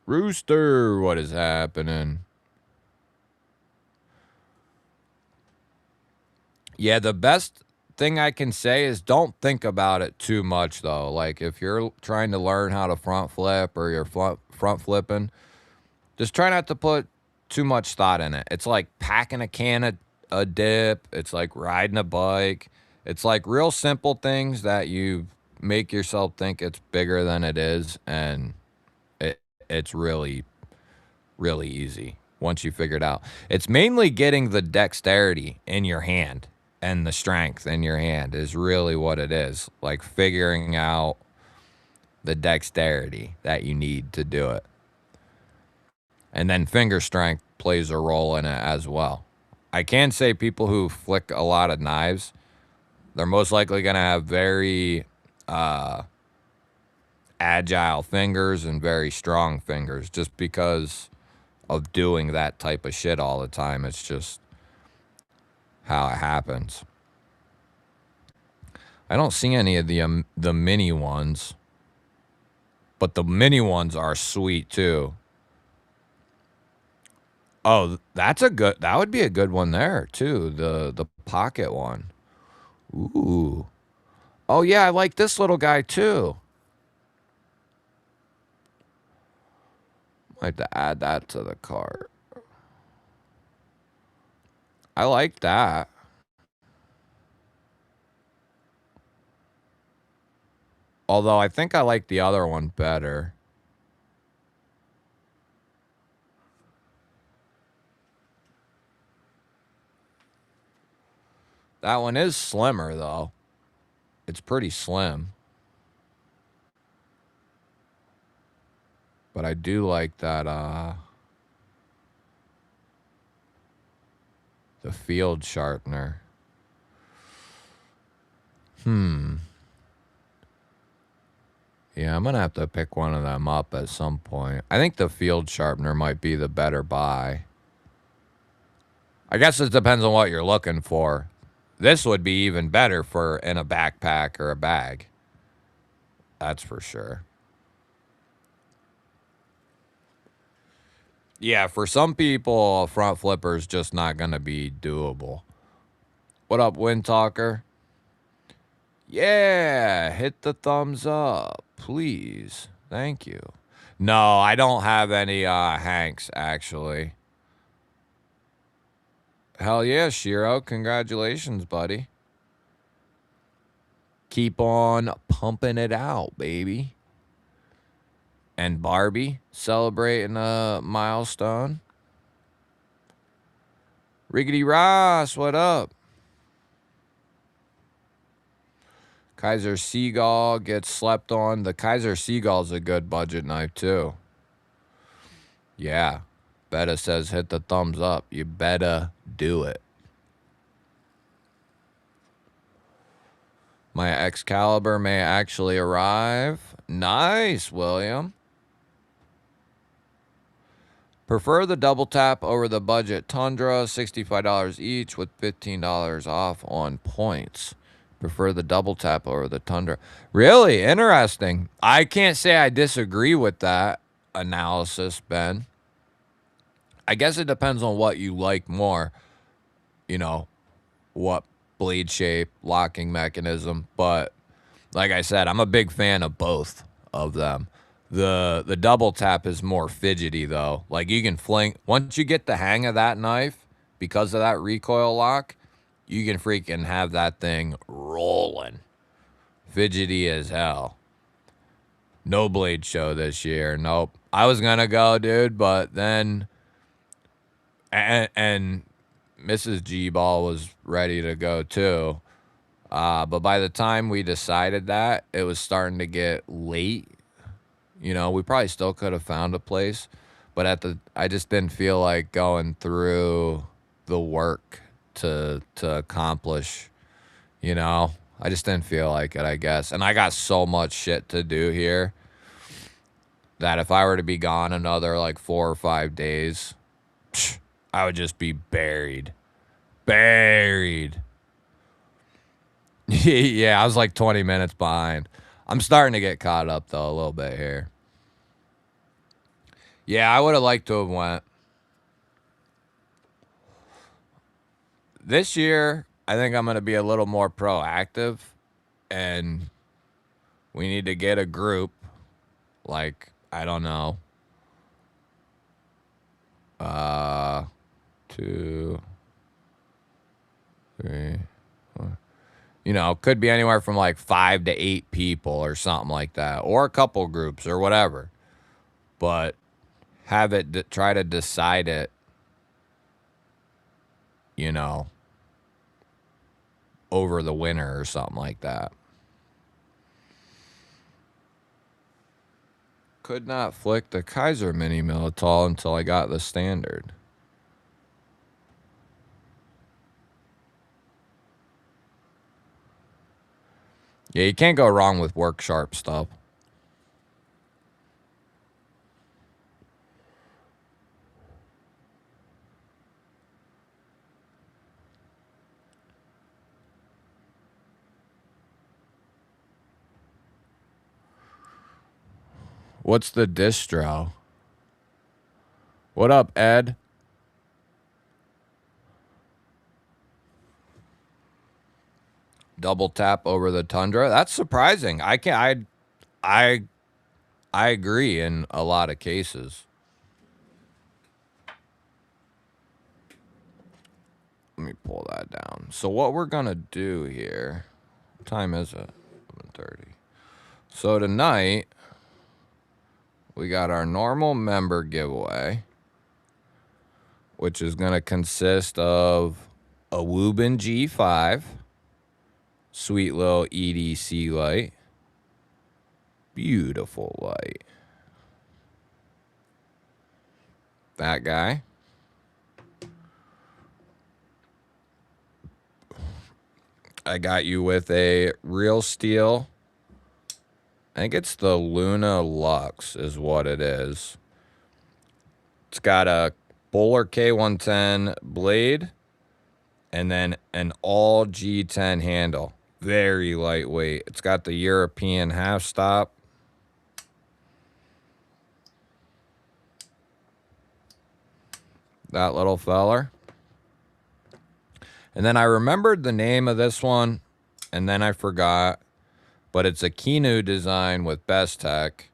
Rooster, what is happening? Yeah, the best thing I can say is don't think about it too much, though. Like, if you're trying to learn how to front flip, or you're front flipping, just try not to put too much thought in it. It's like packing a can of a dip. It's like riding a bike. It's like real simple things that you make yourself think it's bigger than it is, and it's really, really easy once you figure it out. It's mainly getting the dexterity in your hand, and the strength in your hand is really what it is. Like figuring out the dexterity that you need to do it. And then finger strength plays a role in it as well. I can say people who flick a lot of knives, they're most likely going to have very agile fingers and very strong fingers, just because of doing that type of shit all the time. It's just how it happens. I don't see any of the mini ones, but the mini ones are sweet too. Oh, that would be a good one there too. The pocket one. Ooh. Oh yeah, I like this little guy too. Might have to add that to the cart. I like that. Although I think I like the other one better. That one is slimmer though. It's pretty slim. But I do like that The field sharpener. Yeah, I'm going to have to pick one of them up at some point. I think the field sharpener might be the better buy. I guess it depends on what you're looking for. This would be even better for in a backpack or a bag. That's for sure. Yeah, for some people, a front flipper is just not going to be doable. What up, Wind Talker? Yeah, hit the thumbs up, please. Thank you. No, I don't have any Hanks, actually. Hell yeah, Shiro. Congratulations, buddy. Keep on pumping it out, baby. And Barbie celebrating a milestone. Riggedy Ross, what up? Kaiser Seagull gets slept on. The Kaiser Seagull's a good budget knife, too. Yeah. Betta says hit the thumbs up. You better do it. My Excalibur may actually arrive. Nice, William. Prefer the double tap over the budget Tundra, $65 each with $15 off on points. Prefer the double tap over the Tundra. Really interesting. I can't say I disagree with that analysis, Ben. I guess it depends on what you like more. You know, what blade shape, locking mechanism. But like I said, I'm a big fan of both of them. The double tap is more fidgety though. Like you can fling once you get the hang of that knife because of that recoil lock, you can freaking have that thing rolling. Fidgety as hell. No blade show this year. Nope. I was gonna go, dude, but then and Mrs. GBall was ready to go too. But by the time we decided that, it was starting to get late. You know, we probably still could have found a place, but I just didn't feel like going through the work to accomplish, you know. I just didn't feel like it, I guess. And I got so much shit to do here that if I were to be gone another like 4 or 5 days, I would just be buried. Buried. Yeah, I was like 20 minutes behind. I'm starting to get caught up, though, a little bit here. Yeah, I would have liked to have went. This year, I think I'm going to be a little more proactive, and we need to get a group, like, I don't know, 2, 3, 4. You know, could be anywhere from like 5 to 8 people or something like that, or a couple groups or whatever. But have it try to decide it, you know, over the winter or something like that. Could not flick the Kaiser mini mill at all until I got the standard. Yeah, you can't go wrong with work sharp stuff. What's the distro? What up, Ed? Double tap over the Tundra. That's surprising. I agree in a lot of cases. Let me pull that down. So what we're gonna do here? What time is it? 11:30. So tonight we got our normal member giveaway, which is gonna consist of a Woobin G5, sweet little EDC light, beautiful light. That guy. I got you with a Real Steel. I think it's the Luna Lux is what it is. It's got a Bowler K110 blade and then an all G10 handle. Very lightweight. It's got the European half stop. That little feller. And then I remembered the name of this one, and then I forgot. But it's a Kinu design with Best Tech.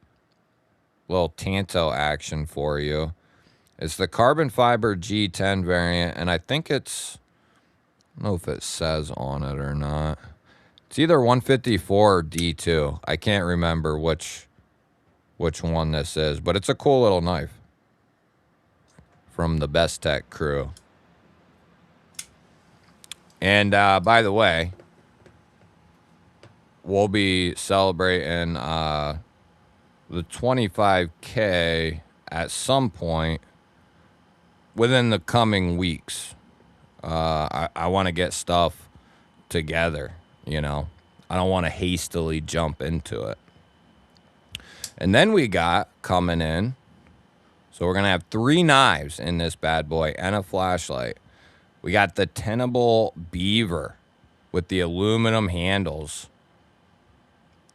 Little Tanto action for you. It's the carbon fiber G10 variant, and I think it's, I don't know if it says on it or not. It's either 154 or D2. I can't remember which one this is, but it's a cool little knife from the Best Tech crew. And by the way, we'll be celebrating the 25K at some point within the coming weeks. I want to get stuff together, you know. I don't want to hastily jump into it. And then we got coming in, so we're going to have 3 knives in this bad boy and a flashlight. We got the Tenable Beaver with the aluminum handles.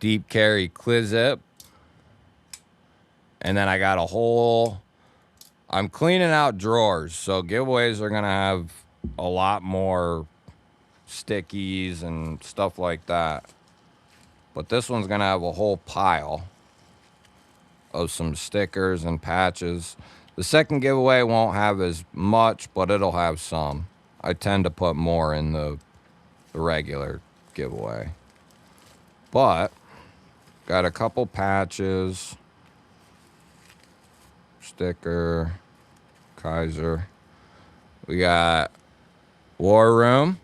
Deep carry clip. And then I got a whole, I'm cleaning out drawers, so giveaways are going to have a lot more stickies and stuff like that. But this one's going to have a whole pile of some stickers and patches. The second giveaway won't have as much, but it'll have some. I tend to put more in the regular giveaway. But got a couple patches, sticker, Kaiser. We got War Room.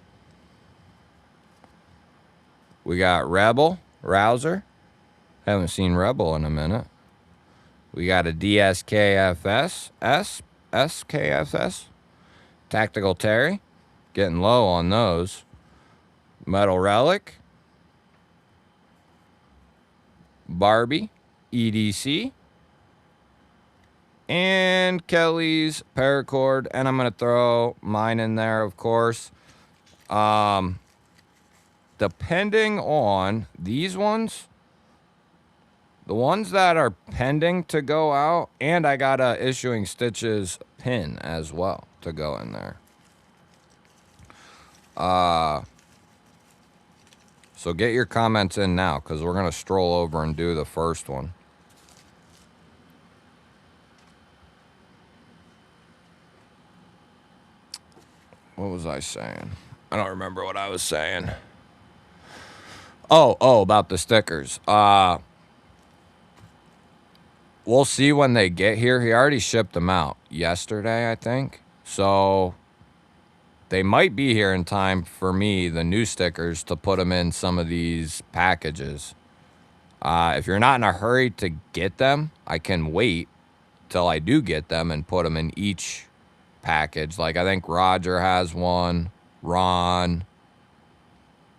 We got Rebel, Rouser. Haven't seen Rebel in a minute. We got a DSKFS, SKFS. Tactical Terry. Getting low on those. Metal Relic. Barbie, EDC. And Kelly's paracord. And I'm going to throw mine in there, of course. Depending on these ones, the ones that are pending to go out, and I got a Issuing Stitches pin as well to go in there. So get your comments in now, because we're going to stroll over and do the first one. What was I saying? I don't remember what I was saying. Oh, about the stickers. We'll see when they get here. He already shipped them out yesterday, I think. So they might be here in time for me, the new stickers, to put them in some of these packages. If you're not in a hurry to get them, I can wait till I do get them and put them in each package. Like, I think Roger has one, Ron.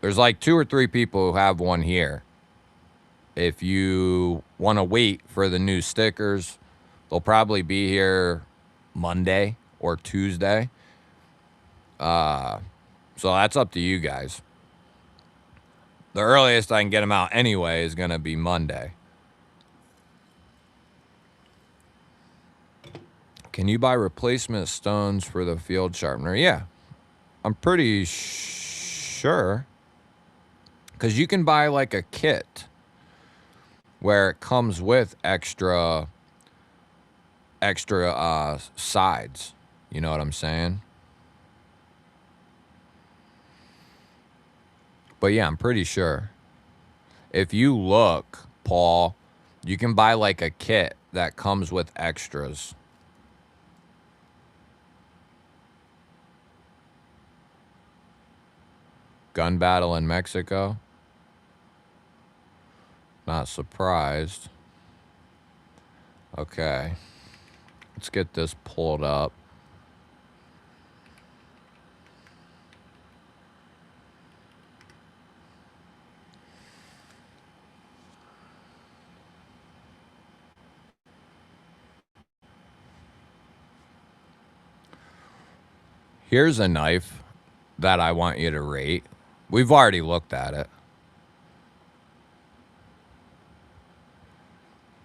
There's like 2 or 3 people who have one here. If you want to wait for the new stickers, they'll probably be here Monday or Tuesday. So that's up to you guys. The earliest I can get them out anyway is going to be Monday. Can you buy replacement stones for the field sharpener? Yeah, I'm pretty sure. Because you can buy like a kit where it comes with extra sides. You know what I'm saying? But yeah, I'm pretty sure. If you look, Paul, you can buy like a kit that comes with extras. Gun battle in Mexico. Not surprised. Okay. Let's get this pulled up. Here's a knife that I want you to rate. We've already looked at it.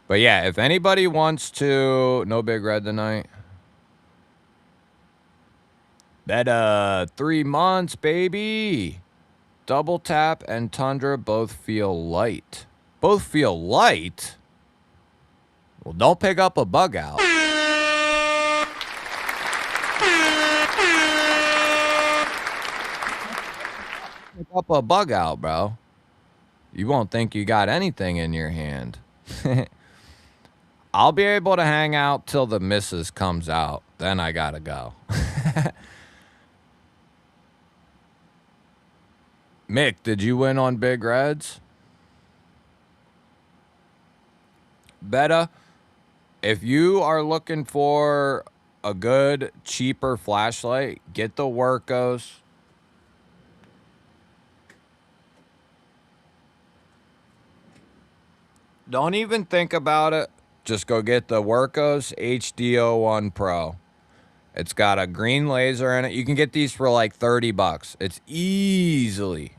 But yeah, if anybody wants to... No Big Red tonight. Beta 3 months, baby. Double Tap and Tundra both feel light. Both feel light? Well, don't pick up a bug out. Pick up a bug out, bro. You won't think you got anything in your hand. I'll be able to hang out till the missus comes out. Then I gotta go. Mick, did you win on Big Reds? Beta, if you are looking for a good, cheaper flashlight, get the Workos. Don't even think about it. Just go get the Workos HD01 Pro. It's got a green laser in it. You can get these for like $30. It's easily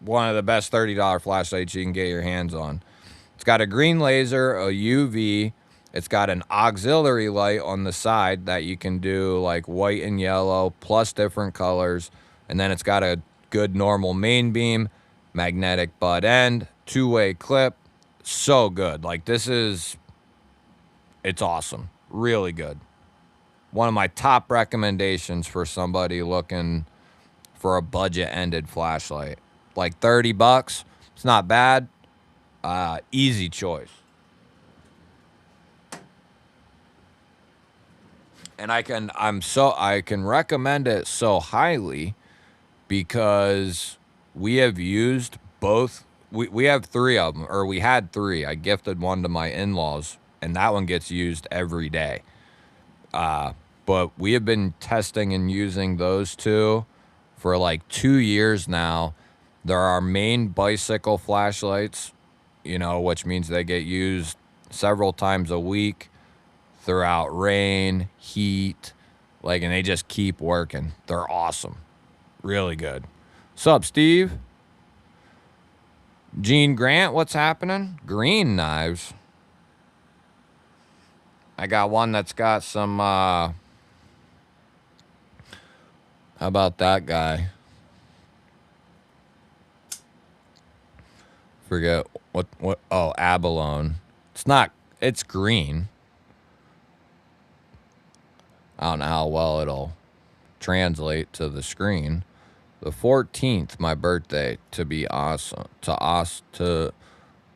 one of the best $30 flashlights you can get your hands on. It's got a green laser, a UV. It's got an auxiliary light on the side that you can do like white and yellow plus different colors. And then it's got a good normal main beam, magnetic butt end, two-way clip. So good. Like it's awesome. Really good. One of my top recommendations for somebody looking for a budget-ended flashlight. Like $30. It's not bad. Easy choice. And I can recommend it so highly because we have used both. We have 3 of them, or we had 3. I gifted one to my in-laws, and that one gets used every day. But we have been testing and using those 2 for like 2 years now. They're our main bicycle flashlights, which means they get used several times a week throughout rain, heat, and they just keep working. They're awesome. Really good. What's up, Steve? Gene Grant, what's happening? Green knives. I got one that's got some, how about that guy? Forget what, oh, abalone. It's green. I don't know how well it'll translate to the screen. The 14th, my birthday, to be awesome.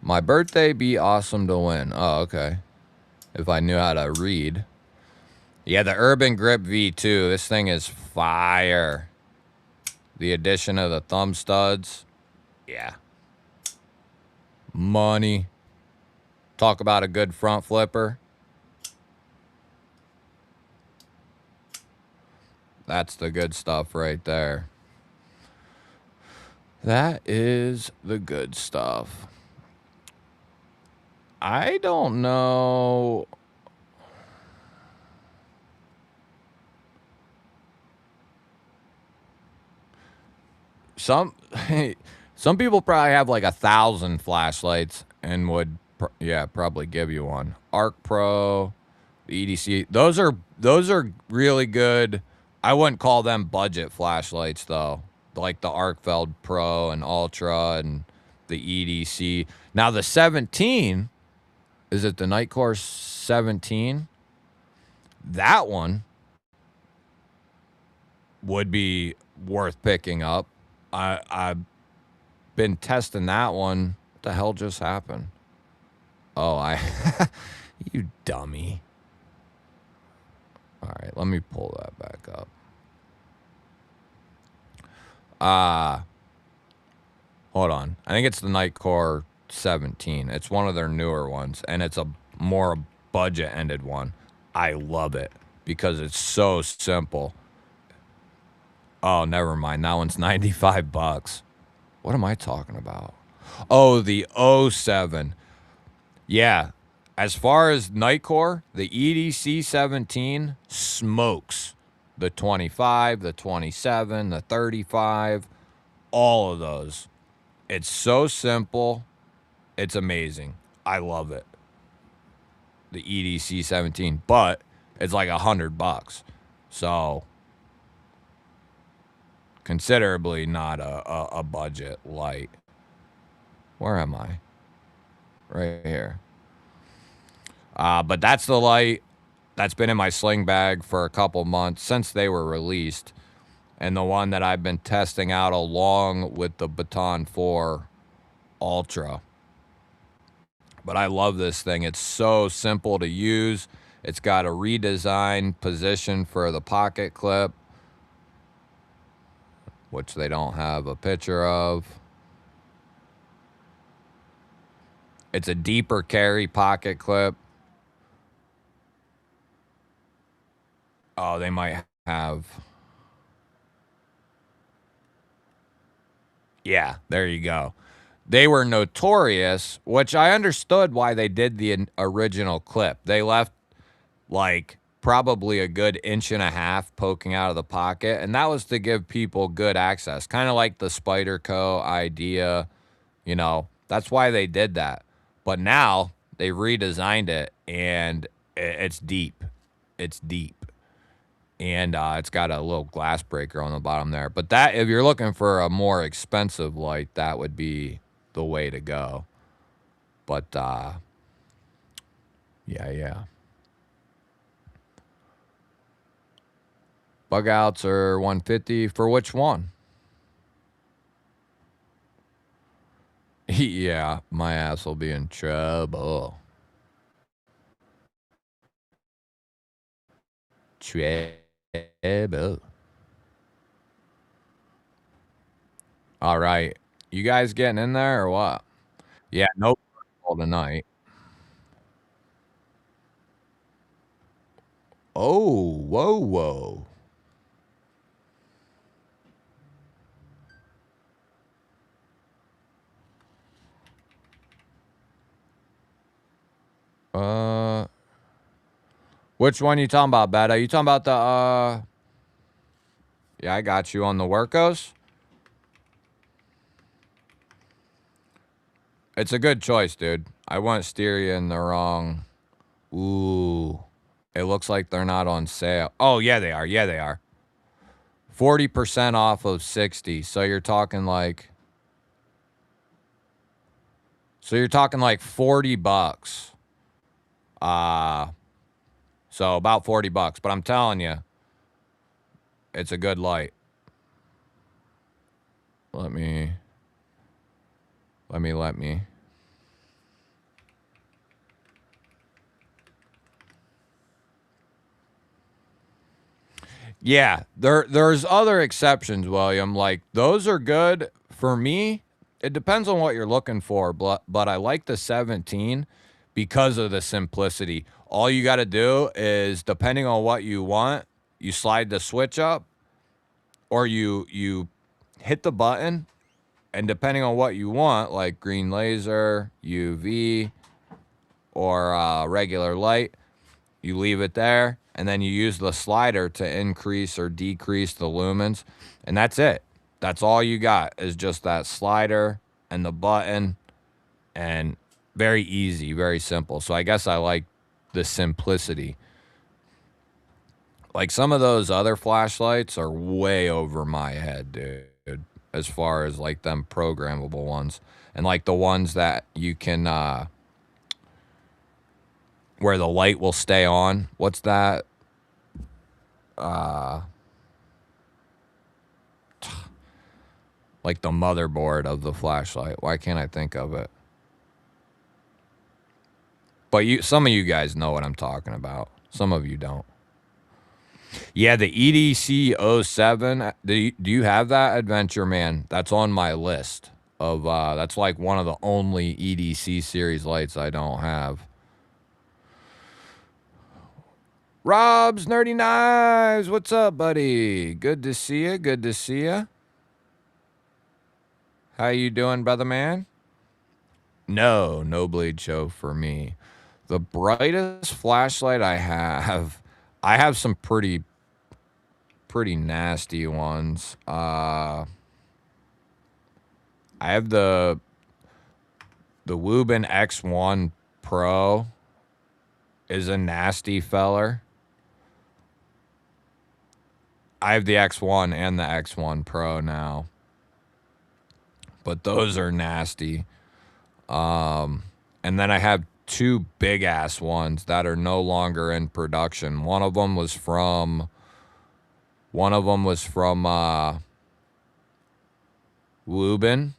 My birthday be awesome to win. Oh, okay. If I knew how to read. Yeah, the Urban Grip V2. This thing is fire. The addition of the thumb studs. Yeah. Money. Talk about a good front flipper. That's the good stuff right there. That is the good stuff. I don't know. Some people probably have like 1,000 flashlights and would, probably give you one. Arc Pro, the EDC. Those are really good. I wouldn't call them budget flashlights though. Like the Arcfeld Pro and Ultra and the EDC. Now the 17, is it the Nightcore 17? That one would be worth picking up. I've been testing that one. What the hell just happened? Oh, you dummy. All right, let me pull that back up. Hold on. I think it's the Nightcore 17. It's one of their newer ones, and it's a more budget-ended one. I love it because it's so simple. Oh, never mind. That one's $95. What am I talking about? Oh, the 07. Yeah. As far as Nightcore, the EDC 17 smokes. the 25, the 27, the 35, all of those. It's so simple. It's amazing. I love it. The EDC 17, but it's like $100. So considerably not a budget light. Where am I? Right here. But that's the light that's been in my sling bag for a couple months since they were released. And the one that I've been testing out along with the Baton 4 Ultra. But I love this thing. It's so simple to use. It's got a redesigned position for the pocket clip, which they don't have a picture of. It's a deeper carry pocket clip. Oh, they might have. Yeah, there you go. They were notorious, which I understood why they did the original clip. They left like probably a good inch and a half poking out of the pocket, and that was to give people good access, kind of like the Spyderco idea. You know, that's why they did that. But now they redesigned it, and it's deep. It's deep. And it's got a little glass breaker on the bottom there. But that, if you're looking for a more expensive light, that would be the way to go. But, yeah. Bug outs are 150 for which one? Yeah, my ass will be in trouble. Trouble. All right. You guys getting in there or what? Yeah, no all tonight. Oh, whoa. Which one you talking about, Beta? You talking about the Yeah, I got you on the Workos. It's a good choice, dude. I won't steer you in the wrong. Ooh. It looks like they're not on sale. Oh, yeah, they are. 40% off of 60. So you're talking like $40. So about $40. But I'm telling you, it's a good light. Let me. Yeah, there's other exceptions, William. Like those are good for me. It depends on what you're looking for, but I like the 17 because of the simplicity. All you got to do is, depending on what you want, you slide the switch up, or you hit the button, and depending on what you want, like green laser, UV, or regular light, you leave it there, and then you use the slider to increase or decrease the lumens, and that's it. That's all you got is just that slider and the button, and very easy, very simple. So I guess I like the simplicity. Like some of those other flashlights are way over my head, dude, as far as like them programmable ones. And like the ones that you can where the light will stay on. What's that? Like the motherboard of the flashlight. Why can't I think of it? But some of you guys know what I'm talking about. Some of you don't. Yeah, the EDC 07. Do you have that, Adventure Man? That's on my list of that's like one of the only EDC series lights I don't have. Rob's Nerdy Knives, what's up, buddy? Good to see you. How you doing, brother man? No blade show for me. The brightest flashlight I have some pretty pretty nasty ones. I have the Wubin X1 Pro is a nasty feller. I have the X1 and the X1 Pro now, but those are nasty. And then I have two big ass ones that are no longer in production. One of them was from Lubin,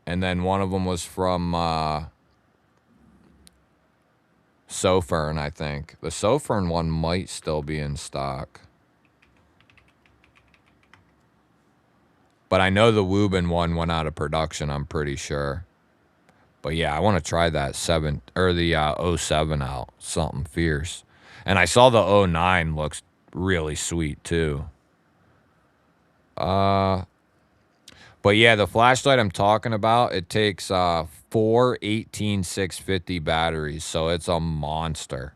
and then one of them was from Sofern, I think. The Sofern one might still be in stock. But I know the Wubin one went out of production, I'm pretty sure. But yeah, I want to try that 07 out. Something fierce. And I saw the 09 looks really sweet too. But yeah, the flashlight I'm talking about, it takes 4 18650 batteries, so it's a monster.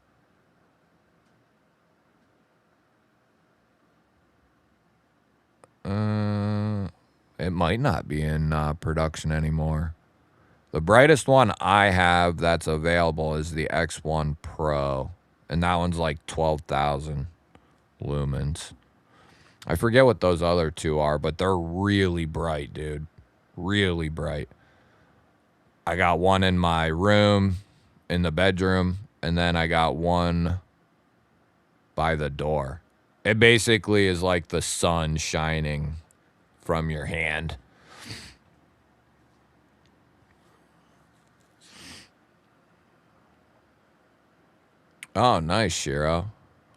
It might not be in production anymore. The brightest one I have that's available is the X1 Pro, and that one's like 12,000 lumens. I forget what those other two are, but they're really bright, dude. Really bright. I got one in my room, in the bedroom, and then I got one by the door. It basically is like the sun shining from your hand. Oh, nice, Shiro.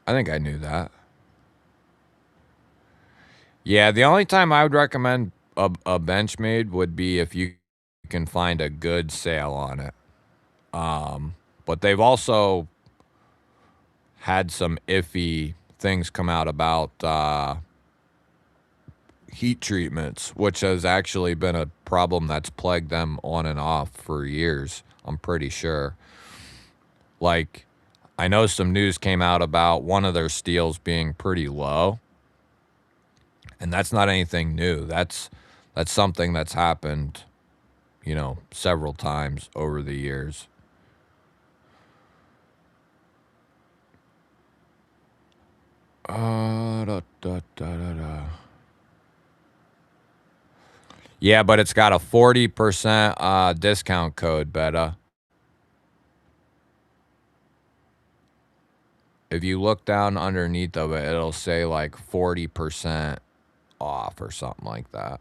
I think I knew that. Yeah, the only time I would recommend a Benchmade would be if you can find a good sale on it. But they've also had some iffy things come out about heat treatments, which has actually been a problem that's plagued them on and off for years, I'm pretty sure. Like, I know some news came out about one of their steels being pretty low, and that's not anything new. That's something that's happened, you know, several times over the years. Yeah, but it's got a 40% discount code, Beta. If you look down underneath of it, it'll say like 40% off or something like that.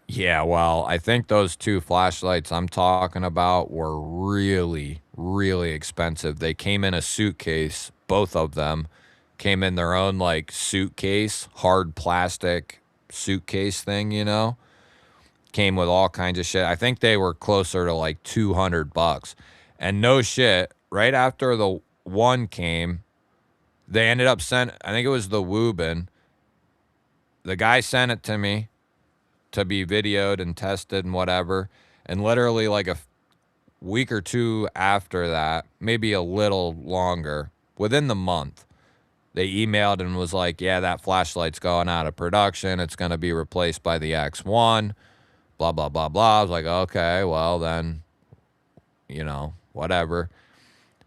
Yeah, well, I think those two flashlights I'm talking about were really, really expensive. They came in a suitcase, both of them came in their own like suitcase, hard plastic suitcase thing, you know? Came with all kinds of shit. I think they were closer to like $200. And no shit, right after the one came, they ended up I think it was the Wubin. The guy sent it to me to be videoed and tested and whatever. And literally like a week or two after that, maybe a little longer, within the month, they emailed and was like, yeah, that flashlight's going out of production. It's going to be replaced by the X1, blah, blah, blah, blah. I was like, okay, well then, you know, whatever.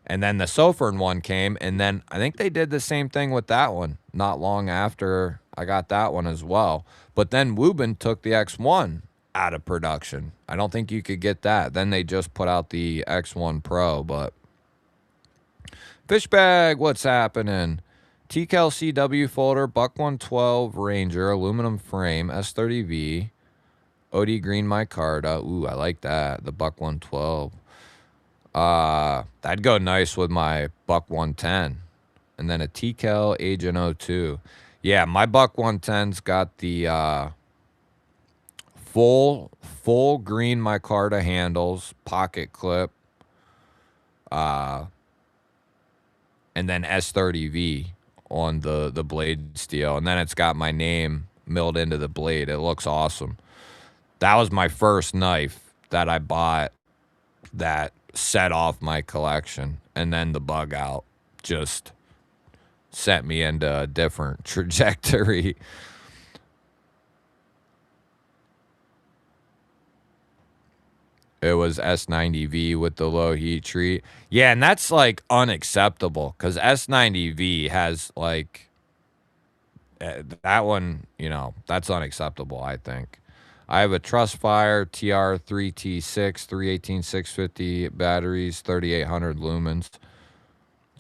And then the Sofern one came, and then I think they did the same thing with that one not long after I got that one as well. But then Wubin took the X1 out of production. I don't think you could get that. Then they just put out the X1 Pro, but Fishbag, what's happening? TCal CW folder, Buck 112 Ranger, aluminum frame, S30V, OD Green micarta. Ooh, I like that. The Buck 112. That'd go nice with my Buck 110. And then a TCal Agent 02. Yeah, my Buck 110's got the full green micarta handles, pocket clip, and then S30V on the blade steel. And then it's got my name milled into the blade. It looks awesome. That was my first knife that I bought that set off my collection. And then the bug out just sent me into a different trajectory. It was S90V with the low heat treat. Yeah, and that's like unacceptable because S90V has like that one, you know, that's unacceptable, I think. I have a Trustfire TR3T6, 318 650 batteries, 3800 lumens.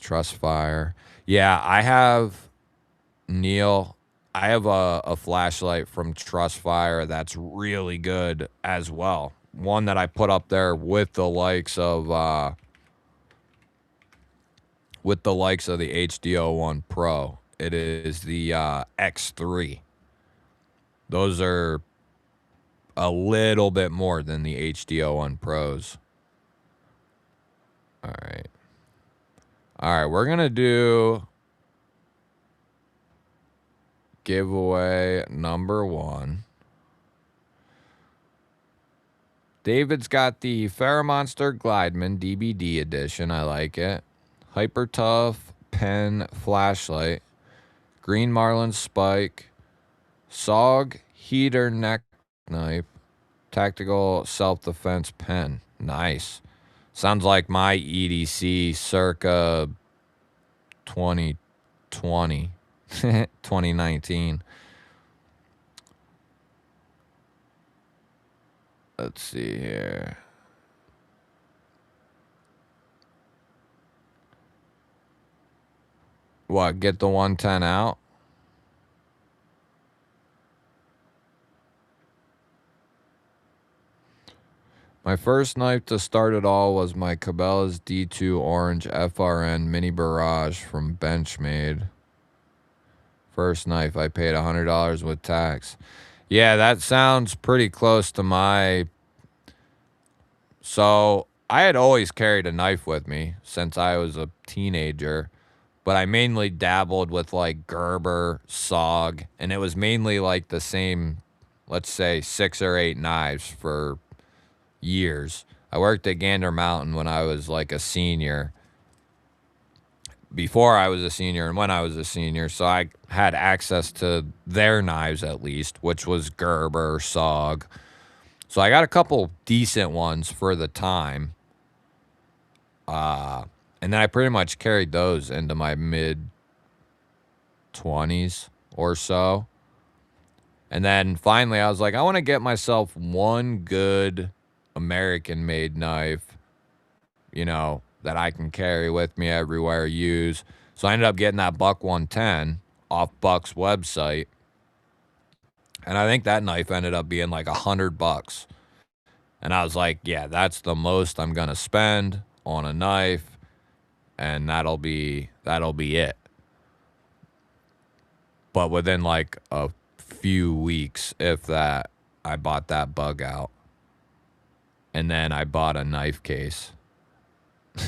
Trustfire. Yeah, I have, Neil, I have a flashlight from Trustfire that's really good as well. One that I put up there with the likes of the HDO1 Pro. It is the X3. Those are a little bit more than the HDO1 Pros. All right. All right, we're going to do giveaway number 1. David's got the Ferromonster Glideman DBD edition. I like it. Hyper Tough pen flashlight. Green Marlin spike. SOG heater neck knife. Tactical self-defense pen. Nice. Sounds like my EDC circa 2020. 2019. Let's see here. What, get the 110 out? My first knife to start it all was my Cabela's D2 Orange FRN Mini Barrage from Benchmade. First knife, I paid $100 with tax. Yeah, that sounds pretty close to my... So, I had always carried a knife with me since I was a teenager, but I mainly dabbled with like Gerber, SOG, and it was mainly like the same, let's say 6 or 8 knives for years. I worked at Gander Mountain when I was like a senior, before I was a senior and when I was a senior, so I had access to their knives at least, which was Gerber, SOG. So I got a couple decent ones for the time. And then I pretty much carried those into my mid-20s or so. And then finally I was like, I want to get myself one good American-made knife, you know, that I can carry with me everywhere, use. So I ended up getting that Buck 110 off Buck's website. And I think that knife ended up being like $100. And I was like, yeah, that's the most I'm going to spend on a knife. And that'll be it. But within like a few weeks, if that, I bought that bug out. And then I bought a knife case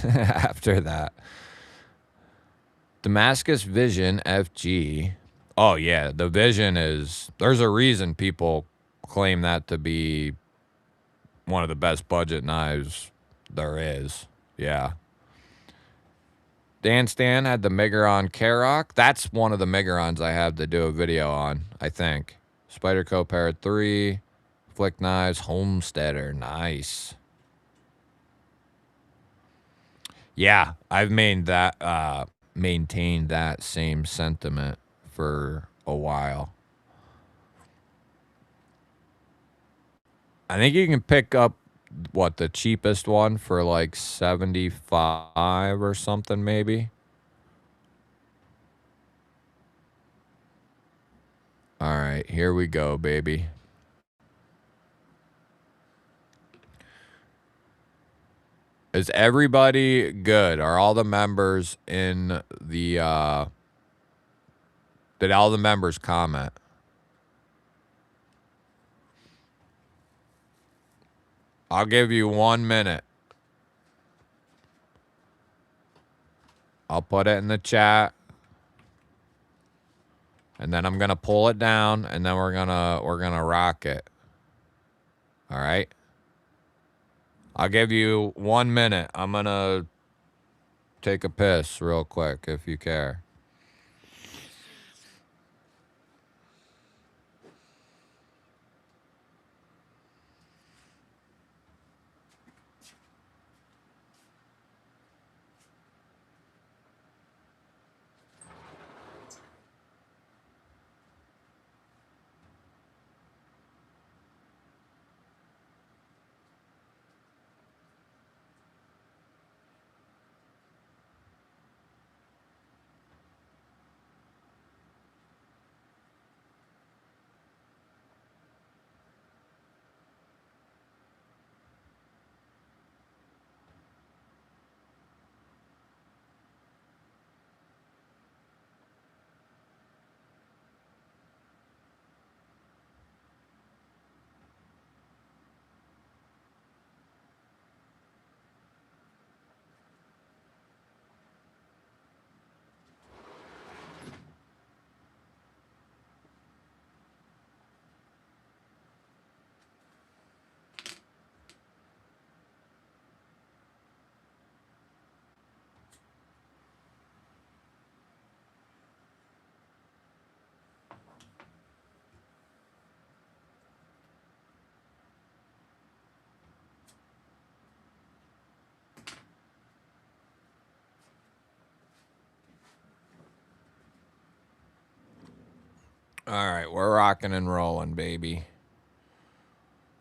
after that. Damascus Vision FG. Oh, yeah, the Vision is... There's a reason people claim that to be one of the best budget knives there is. Yeah. Dan Stan had the Megaron Karoq. That's one of the Megarons I have to do a video on, I think. Spyderco Parrot 3. Flick Knives. Homesteader. Nice. Yeah, I've maintained that same sentiment for a while. I think you can pick up, what, the cheapest one for like 75 or something, maybe. All right, here we go, baby. Is everybody good? Are all the members in the, did all the members comment? I'll give you 1 minute. I'll put it in the chat. And then I'm going to pull it down and then we're going to rock it. All right? I'll give you 1 minute. I'm going to take a piss real quick if you care. All right, we're rocking and rolling, baby.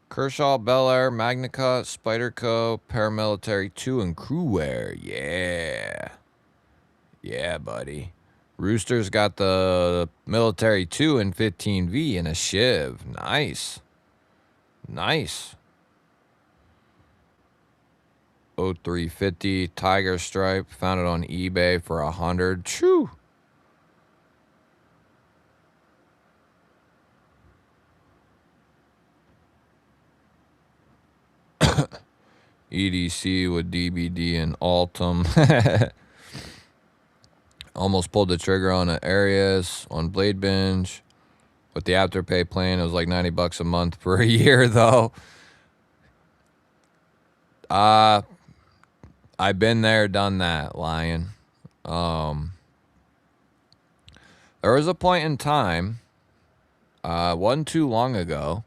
Kershaw, Bel Air, Magnicut, Spyderco, Paramilitary 2, and Crewwear. Yeah. Yeah, buddy. Rooster's got the Military 2 and 15V and a Shiv. Nice. Nice. 0350 Tiger Stripe. Found it on eBay for $100. Choo. EDC with DBD and Altum. Almost pulled the trigger on the Arius on Blade Binge. With the Afterpay plan, it was like $90 a month for a year, though. I've been there, done that, Lion. There was a point in time, wasn't too long ago.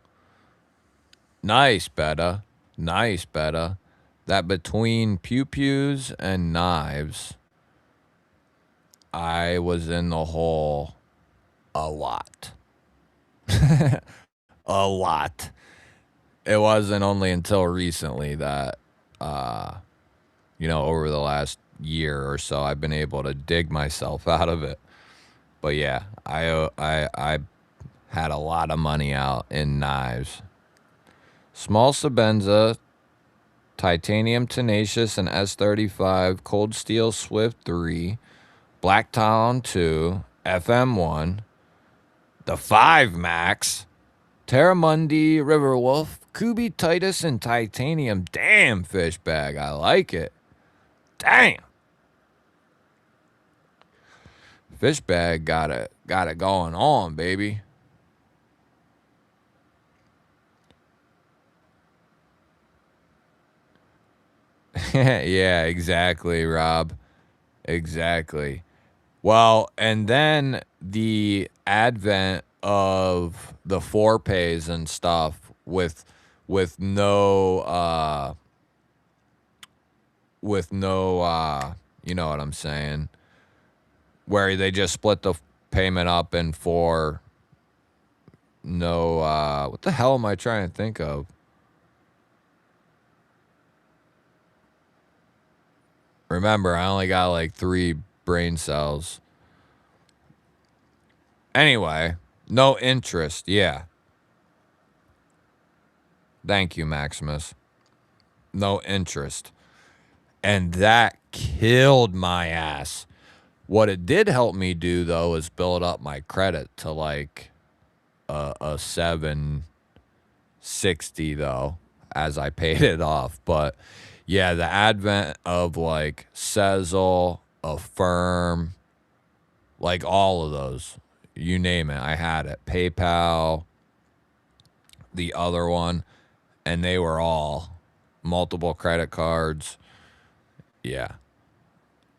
Nice, Beta. Nice, Beta. That between pew-pews and knives, I was in the hole a lot. A lot. It wasn't only until recently that, over the last year or so, I've been able to dig myself out of it. But yeah, I had a lot of money out in knives. Small Sabenza, Titanium Tenacious and S35, Cold Steel Swift 3, Black Talon 2, FM1, the 5 Max, Terramundi, Riverwolf, Kubi Titus, and Titanium. Damn, fish bag. I like it. Damn. Fish bag got it going on, baby. Yeah, exactly, Rob. Exactly. Well, and then the advent of the 4Pays and stuff with no you know what I'm saying, where they just split the payment up in four. No, what the hell am I trying to think of? Remember, I only got like 3 brain cells. Anyway, no interest. Yeah. Thank you, Maximus. No interest. And that killed my ass. What it did help me do, though, is build up my credit to like a 760, though, as I paid it off. But yeah, the advent of like Sezzle, Affirm, like all of those, you name it, I had it. PayPal, the other one, and they were all multiple credit cards. Yeah,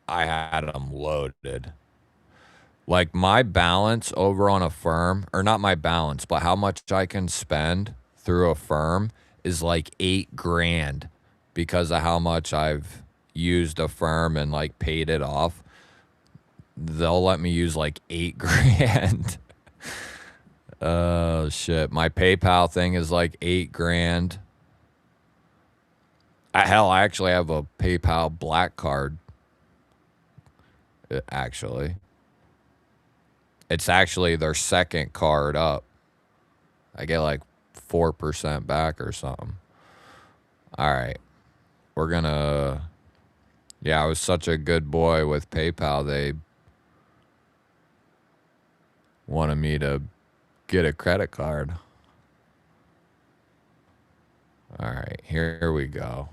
I had them loaded. Like my balance over on a firm, or not my balance, but how much I can spend through a firm is like 8 grand because of how much I've used a firm and like paid it off. They'll let me use like 8 grand. Oh shit. My PayPal thing is like 8 grand. Hell, I actually have a PayPal black card. Actually, it's actually their second card up. I get like 4% back or something. All right. We're gonna. Yeah, I was such a good boy with PayPal. They wanted me to get a credit card. All right, here we go.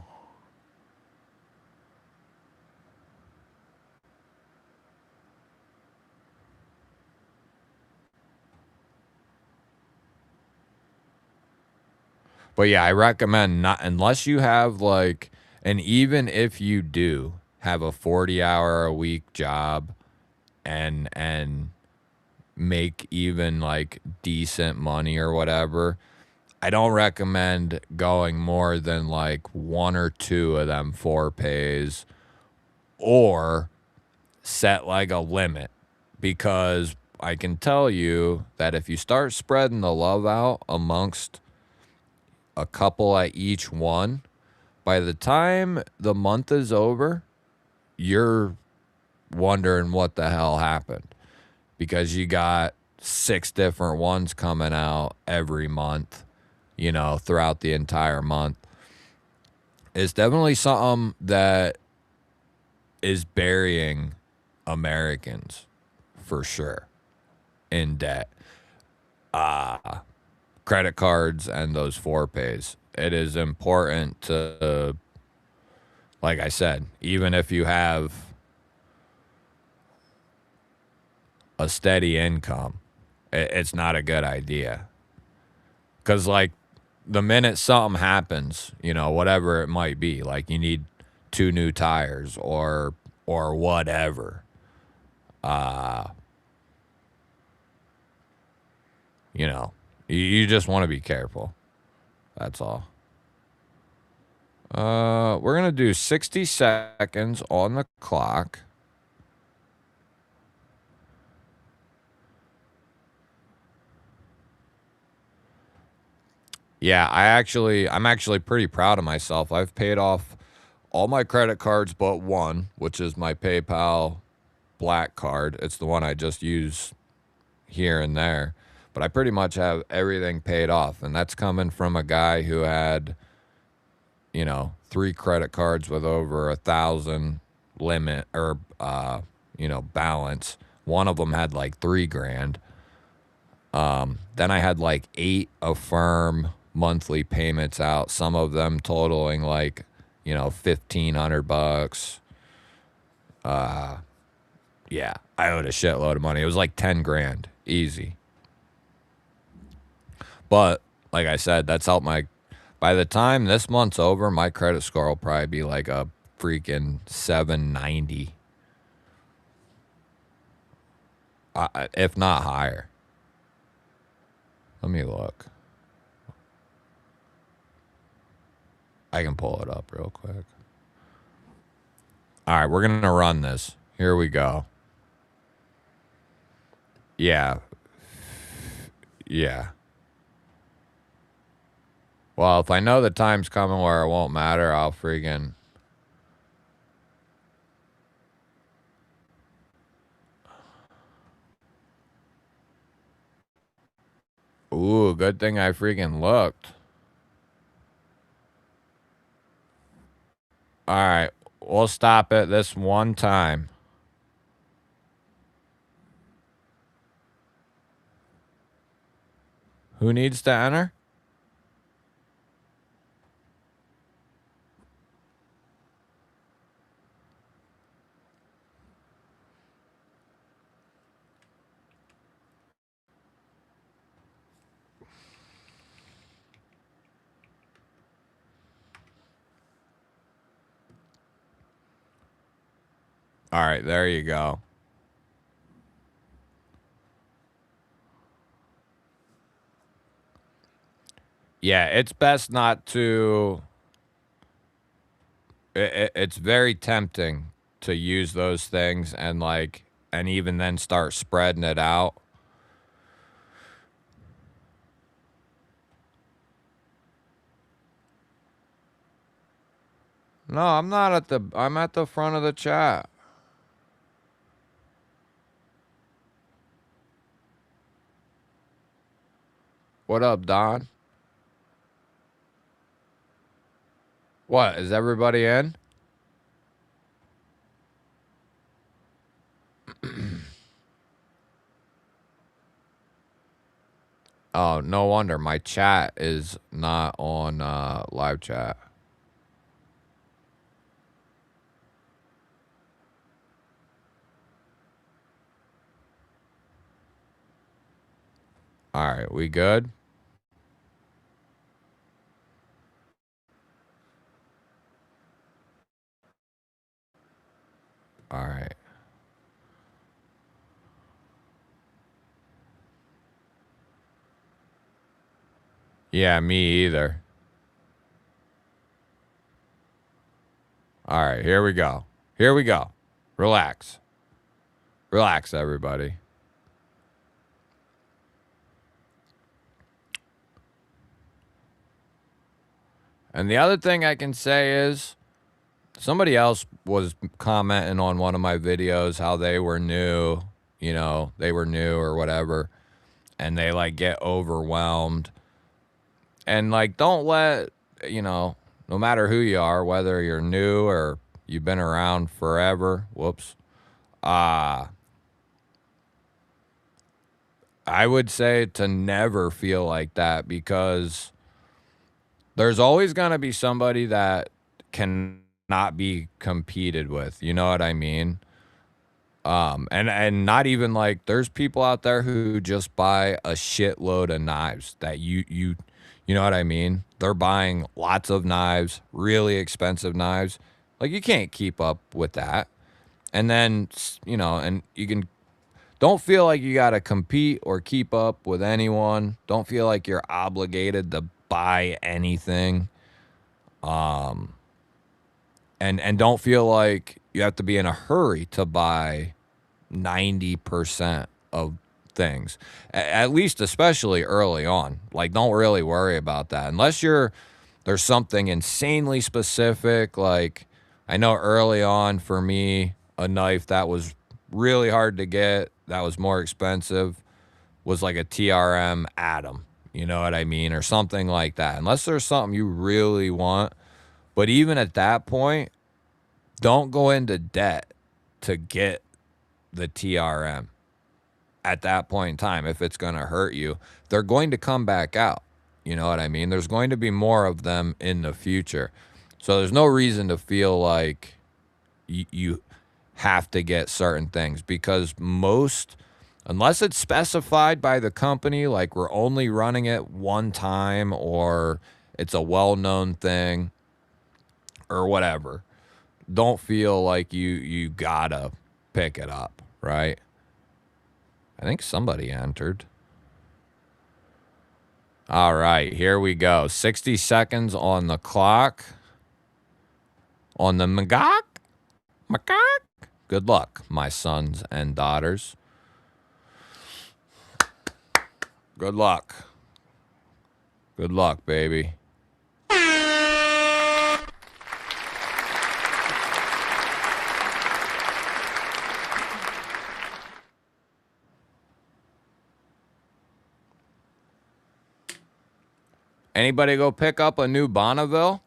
But yeah, I recommend not, unless you have like, and even if you do have a 40-hour a week job and make even like decent money or whatever, I don't recommend going more than like one or two of them 4 pays, or set like a limit, because I can tell you that if you start spreading the love out amongst a couple at each one, by the time the month is over, you're wondering what the hell happened, because you got 6 different ones coming out every month, throughout the entire month. It's definitely something that is burying Americans for sure in debt. Credit cards and those 4 pays. It is important to, like I said, even if you have a steady income, it's not a good idea. Because, like, the minute something happens, whatever it might be, like you need 2 new tires or whatever, you know, you just want to be careful. That's all. We're going to do 60 seconds on the clock. Yeah, I'm actually pretty proud of myself. I've paid off all my credit cards but one, which is my PayPal black card. It's the one I just use here and there. But I pretty much have everything paid off. And that's coming from a guy who had, 3 credit cards with over 1,000 limit or, balance. One of them had like 3 grand. Then I had like 8 affirm monthly payments out, some of them totaling like, $1,500. Yeah, I owed a shitload of money. It was like 10 grand, easy. But like I said, that's helped by the time this month's over, my credit score will probably be like a freaking 790, if not higher. Let me look. I can pull it up real quick. All right, we're going to run this. Here we go. Yeah. Yeah. Well, if I know the time's coming where it won't matter, I'll freaking. Ooh, good thing I freaking looked. All right, we'll stop it this one time. Who needs to enter? All right, there you go. Yeah, it's best not to. It's very tempting to use those things and and even then start spreading it out. No, I'm not at the. I'm at the front of the chat. What up, Don? What is everybody in? Oh, no wonder my chat is not on live chat. All right, we good? All right. Yeah, me either. All right, here we go. Here we go. Relax. Relax, everybody. And the other thing I can say is somebody else was commenting on one of my videos how they were new, they were new or whatever, and they get overwhelmed. And don't let, no matter who you are, whether you're new or you've been around forever, whoops, I would say to never feel like that, because there's always going to be somebody that cannot be competed with. You know what I mean? And not even there's people out there who just buy a shitload of knives that you know what I mean? They're buying lots of knives, really expensive knives. You can't keep up with that. And then, and you can don't feel like you got to compete or keep up with anyone. Don't feel like you're obligated to buy anything. And don't feel like you have to be in a hurry to buy 90% of things. At least especially early on. Don't really worry about that. Unless there's something insanely specific. I know early on for me, a knife that was really hard to get, that was more expensive, was a TRM Atom. You know what I mean? Or something like that. Unless there's something you really want. But even at that point, don't go into debt to get the TRM at that point in time. If it's going to hurt you, they're going to come back out. You know what I mean? There's going to be more of them in the future. So there's no reason to feel like you have to get certain things, because unless it's specified by the company, we're only running it one time or it's a well-known thing or whatever, don't feel like you gotta pick it up, right? I think somebody entered. All right, here we go. 60 seconds on the clock. On the magok. Good luck, my sons and daughters. Good luck. Good luck, baby. Anybody go pick up a new Bonneville?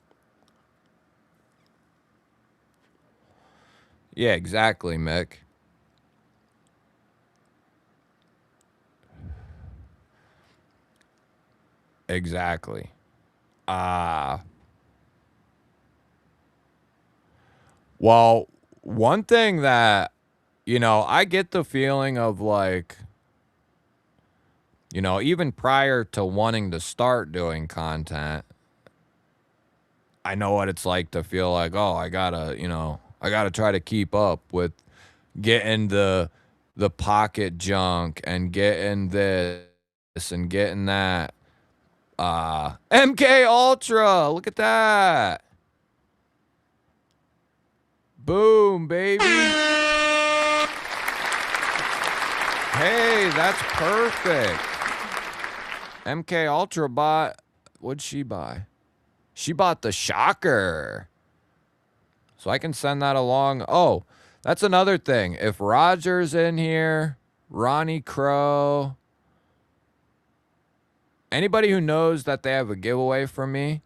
Yeah, exactly, Mick. Exactly. Well, one thing that, I get the feeling of even prior to wanting to start doing content, I know what it's like to feel like, oh, I gotta try to keep up with getting the pocket junk and getting this and getting that. MK Ultra, look at that. Boom, baby. Hey, that's perfect. MK Ultra bought, what'd she buy? She bought the Shocker. So I can send that along. Oh, that's another thing. If Roger's in here, Ronnie Crow, anybody who knows that they have a giveaway from me,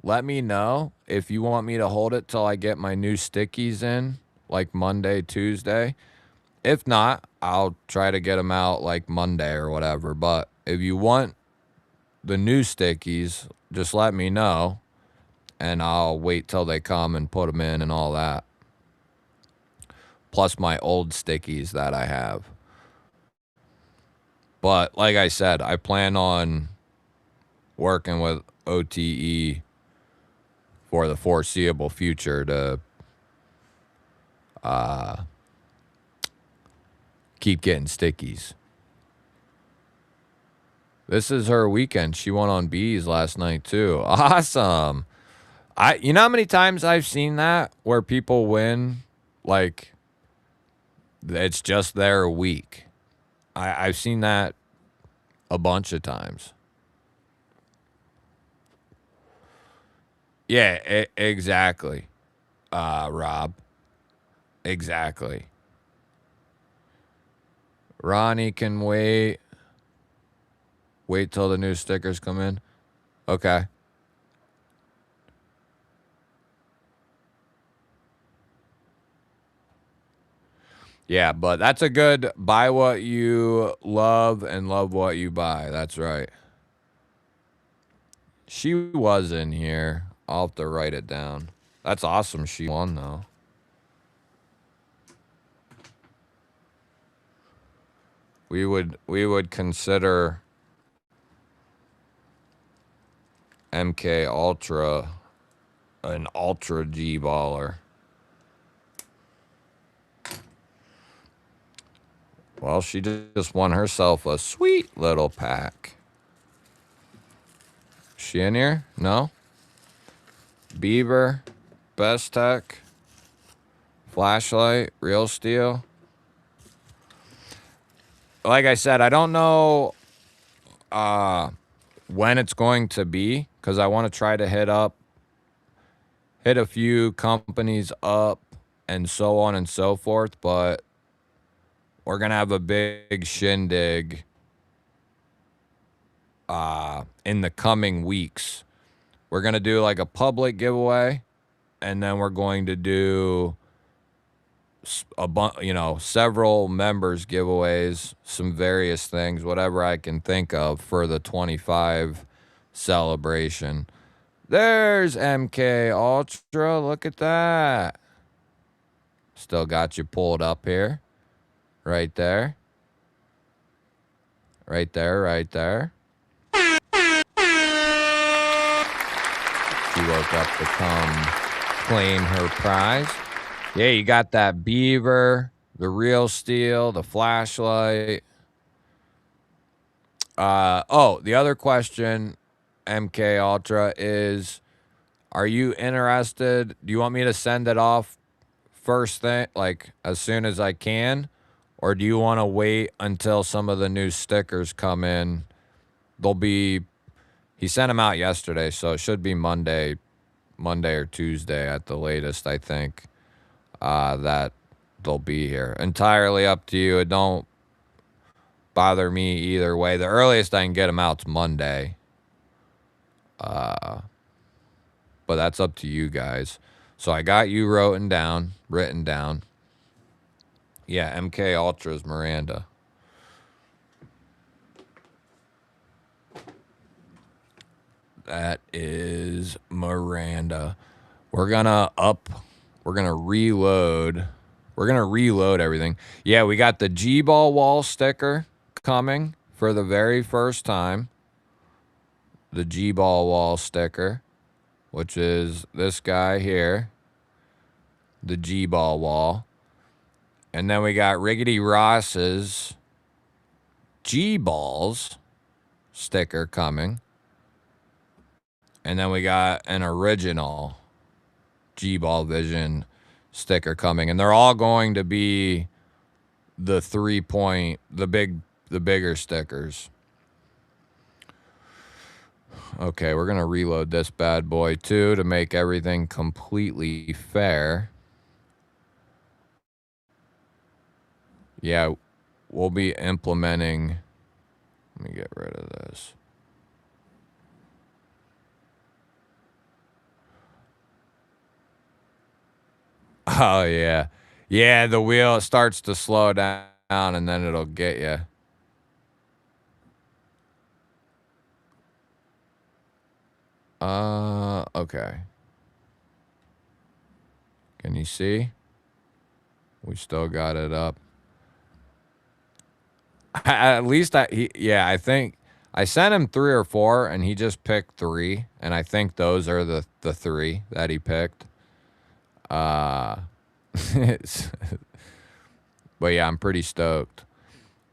let me know if you want me to hold it till I get my new stickies in, like Monday, Tuesday. If not, I'll try to get them out like Monday or whatever. But if you want the new stickies, just let me know, and I'll wait till they come and put them in and all that. Plus my old stickies that I have. But like I said, I plan on working with OTE for the foreseeable future to keep getting stickies. This is her weekend. She won on bees last night too. Awesome. You know how many times I've seen that where people win, like it's just their week. I've seen that a bunch of times. Yeah, exactly. Rob. Exactly. Ronnie can wait. Wait till the new stickers come in. Okay. Yeah, but that's a good buy what you love and love what you buy. That's right. She was in here. I'll have to write it down. That's awesome. She won, though. We would consider MK Ultra an ultra G baller. Well, she just won herself a sweet little pack. She in here? No? Beaver, Best Tech, Flashlight, Real Steel. Like I said, I don't know when it's going to be, because I want to try to hit a few companies up and so on and so forth, but we're going to have a big shindig in the coming weeks. We're going to do like a public giveaway, and then we're going to do several members giveaways, some various things, whatever I can think of for the 25 celebration. There's MK Ultra. Look at that. Still got you pulled up here. Right there. Right there, right there. She woke up to come claim her prize. Yeah, you got that beaver, the real steel, the flashlight. The other question, MK Ultra, is are you interested? Do you want me to send it off first thing, like as soon as I can? Or do you want to wait until some of the new stickers come in? He sent them out yesterday, so it should be Monday or Tuesday at the latest, I think, that they'll be here. Entirely up to you. It don't bother me either way. The earliest I can get them out is Monday. But that's up to you guys. So I got you written down. Yeah, MK Ultra's Miranda. That is Miranda. We're gonna reload. We're gonna reload everything. Yeah, we got the GBall wall sticker coming for the very first time. The GBall wall sticker, which is this guy here. The GBall wall. And then we got Riggedy Ross's G-Balls sticker coming. And then we got an original GBall Vision sticker coming. And they're all going to be the 3-point, the bigger stickers. Okay, we're going to reload this bad boy too to make everything completely fair. Yeah, we'll be implementing. Let me get rid of this. Oh, yeah. Yeah, the wheel starts to slow down and then it'll get you. Okay. Can you see? We still got it up. At least I think I sent him 3 or 4 and he just picked 3. And I think those are the 3 that he picked. But yeah, I'm pretty stoked.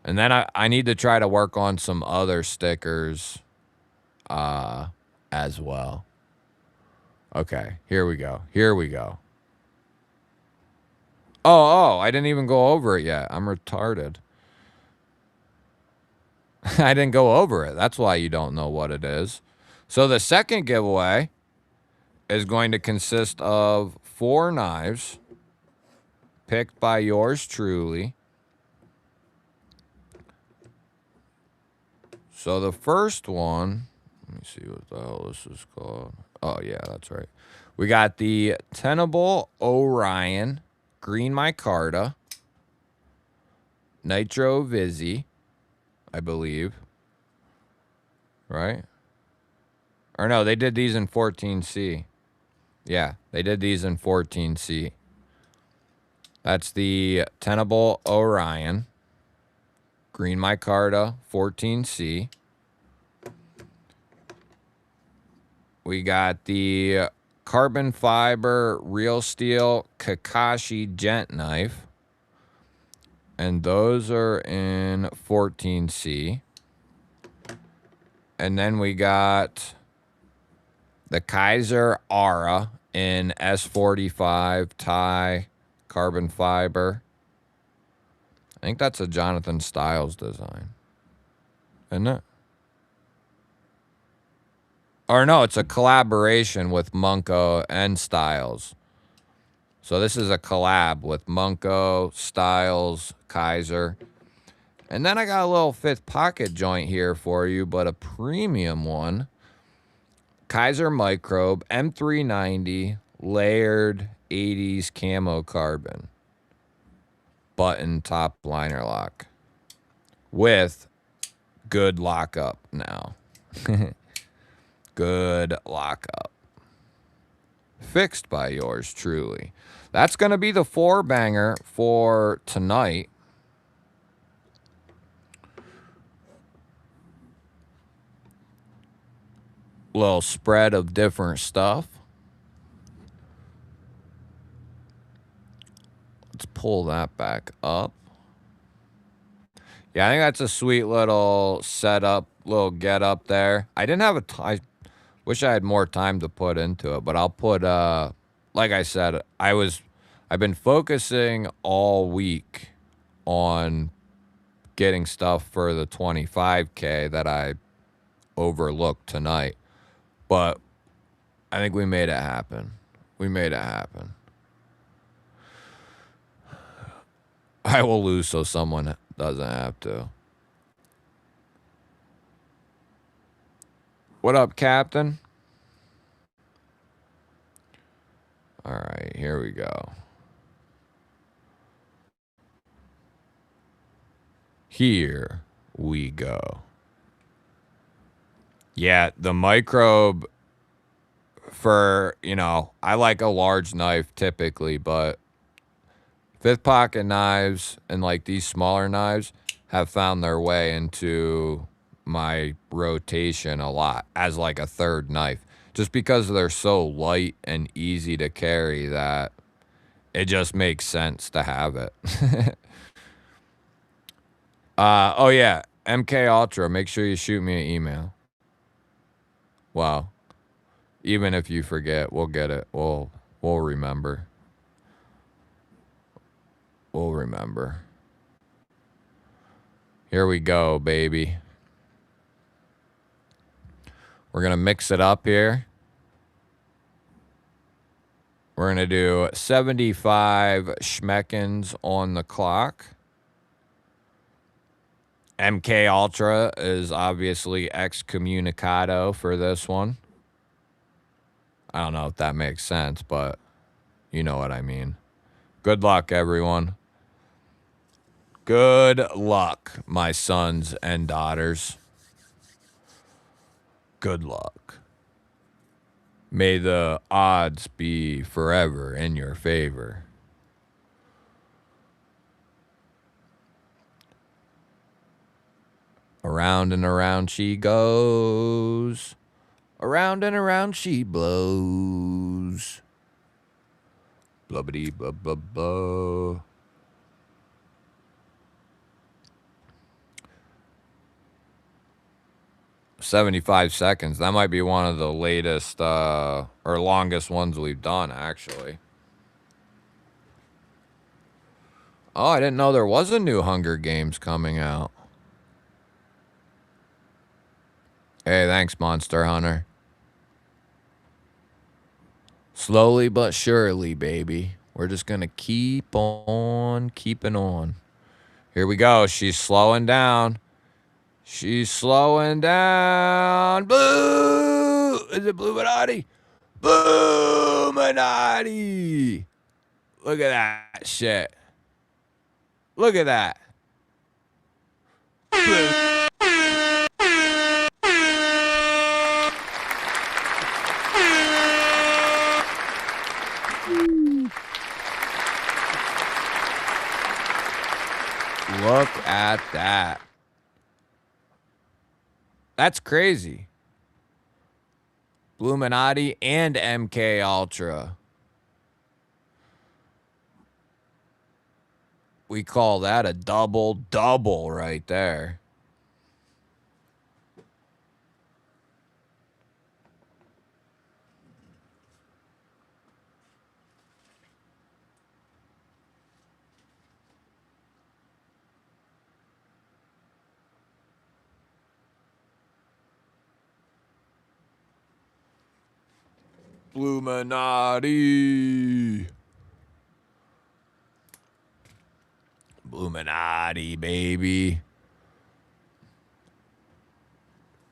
And then I need to try to work on some other stickers as well. Okay, here we go. Here we go. Oh, I didn't even go over it yet. I'm retarded. I didn't go over it. That's why you don't know what it is. So the second giveaway is going to consist of 4 knives picked by yours truly. So the first one, let me see what the hell this is called. Oh, yeah, that's right. We got the Tenable Orion Green Micarta Nitro Vizzy, I believe. Right? Or no, they did these in 14C. Yeah, they did these in 14C. That's the Tenable Orion Green Micarta 14C. We got the carbon fiber real steel Kakashi gent knife. And those are in 14C. And then we got the Kaiser Aura in S45 tie carbon fiber. I think that's a Jonathan Styles design. Isn't it? Or no, it's a collaboration with Munko and Styles. So this is a collab with Munko, Styles, Kaiser. And then I got a little 5th pocket joint here for you, but a premium one. Kaiser Microbe M390 layered 80s camo carbon. Button top liner lock. With good lockup now. Good lockup. Fixed by yours truly. That's going to be the 4-banger for tonight. Little spread of different stuff. Let's pull that back up. Yeah, I think that's a sweet little setup, little get up there. I didn't have I wish I had more time to put into it, but I'll put like I said, I've been focusing all week on getting stuff for the 25K that I overlooked tonight. But I think we made it happen. We made it happen. I will lose so someone doesn't have to. What up, Captain? All right, here we go. Here we go. Yeah, the microbe for, I like a large knife typically, but 5th pocket knives and like these smaller knives have found their way into my rotation a lot as like a 3rd knife. Just because they're so light and easy to carry that It just makes sense to have it. Oh yeah, MK Ultra. Make sure you shoot me an email. Wow. Even if you forget, we'll get it. We'll remember. We'll remember. Here we go, baby. We're gonna mix it up here. We're gonna do 75 schmeckens on the clock. MK Ultra is obviously excommunicado for this one. I don't know if that makes sense, but you know what I mean. Good luck, everyone. Good luck, my sons and daughters. Good luck. May the odds be forever in your favor. Around and around she goes. Around and around she blows. Blubbity blah blah blah. "75 seconds. That might be one of the latest or longest ones we've done, actually. Oh, I didn't know there was a new Hunger Games coming out. Hey, thanks, Monster Hunter. Slowly but surely, baby. We're just going to keep on keeping on. Here we go. She's slowing down. She's slowing down. Blue! Is it Bluminati? Bluminati! Look at that shit. Look at that. Look at that. That's crazy. Bluminati and MK Ultra. We call that a double-double right there. Bluminati. Bluminati, baby.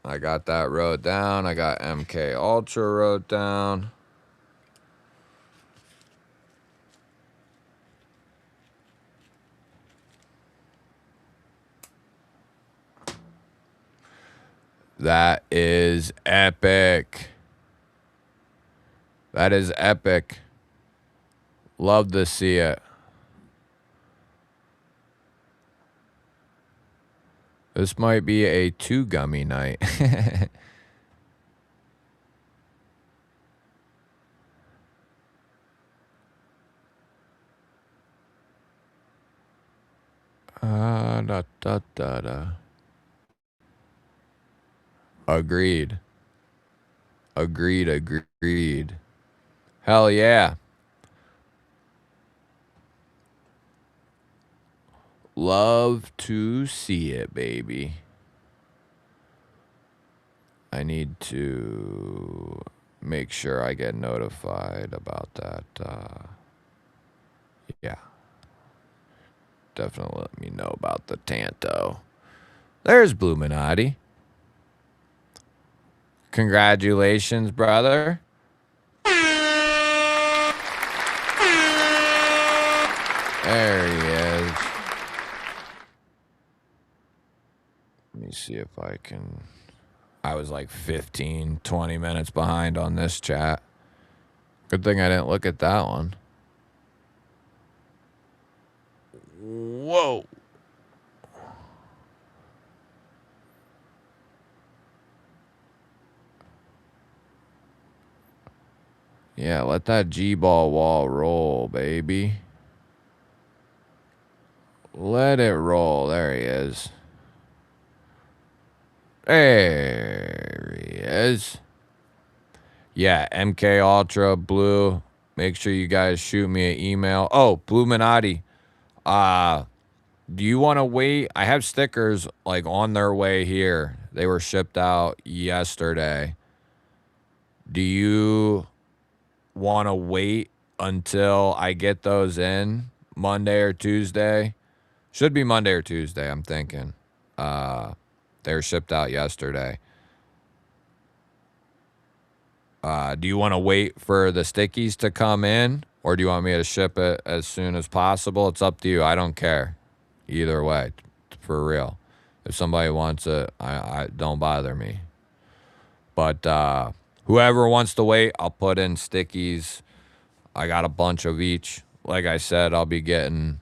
I got that wrote down. I got MK Ultra wrote down. That is epic. That is epic. Love to see it. This might be a 2-gummy night. Da, da, da, da. Agreed. Agreed. Hell yeah. Love to see it, baby. I need to make sure I get notified about that. Yeah. Definitely let me know about the Tanto. There's Bluminati. Congratulations, brother. There he is. Let me see if I can... I was like 15, 20 minutes behind on this chat. Good thing I didn't look at that one. Whoa. Yeah, let that G-ball wall roll, baby. Let it roll. There he is. There he is. Yeah, MK Ultra Blue. Make sure you guys shoot me an email. Oh, Bluminati. Do you want to wait? I have stickers like on their way here. They were shipped out yesterday. Do you want to wait until I get those in Monday or Tuesday? Should be Monday or Tuesday, I'm thinking. They were shipped out yesterday. Do you want to wait for the stickies to come in, or do you want me to ship it as soon as possible? It's up to you. I don't care. Either way, for real. If somebody wants it, I don't bother me. But whoever wants to wait, I'll put in stickies. I got a bunch of each. Like I said, I'll be getting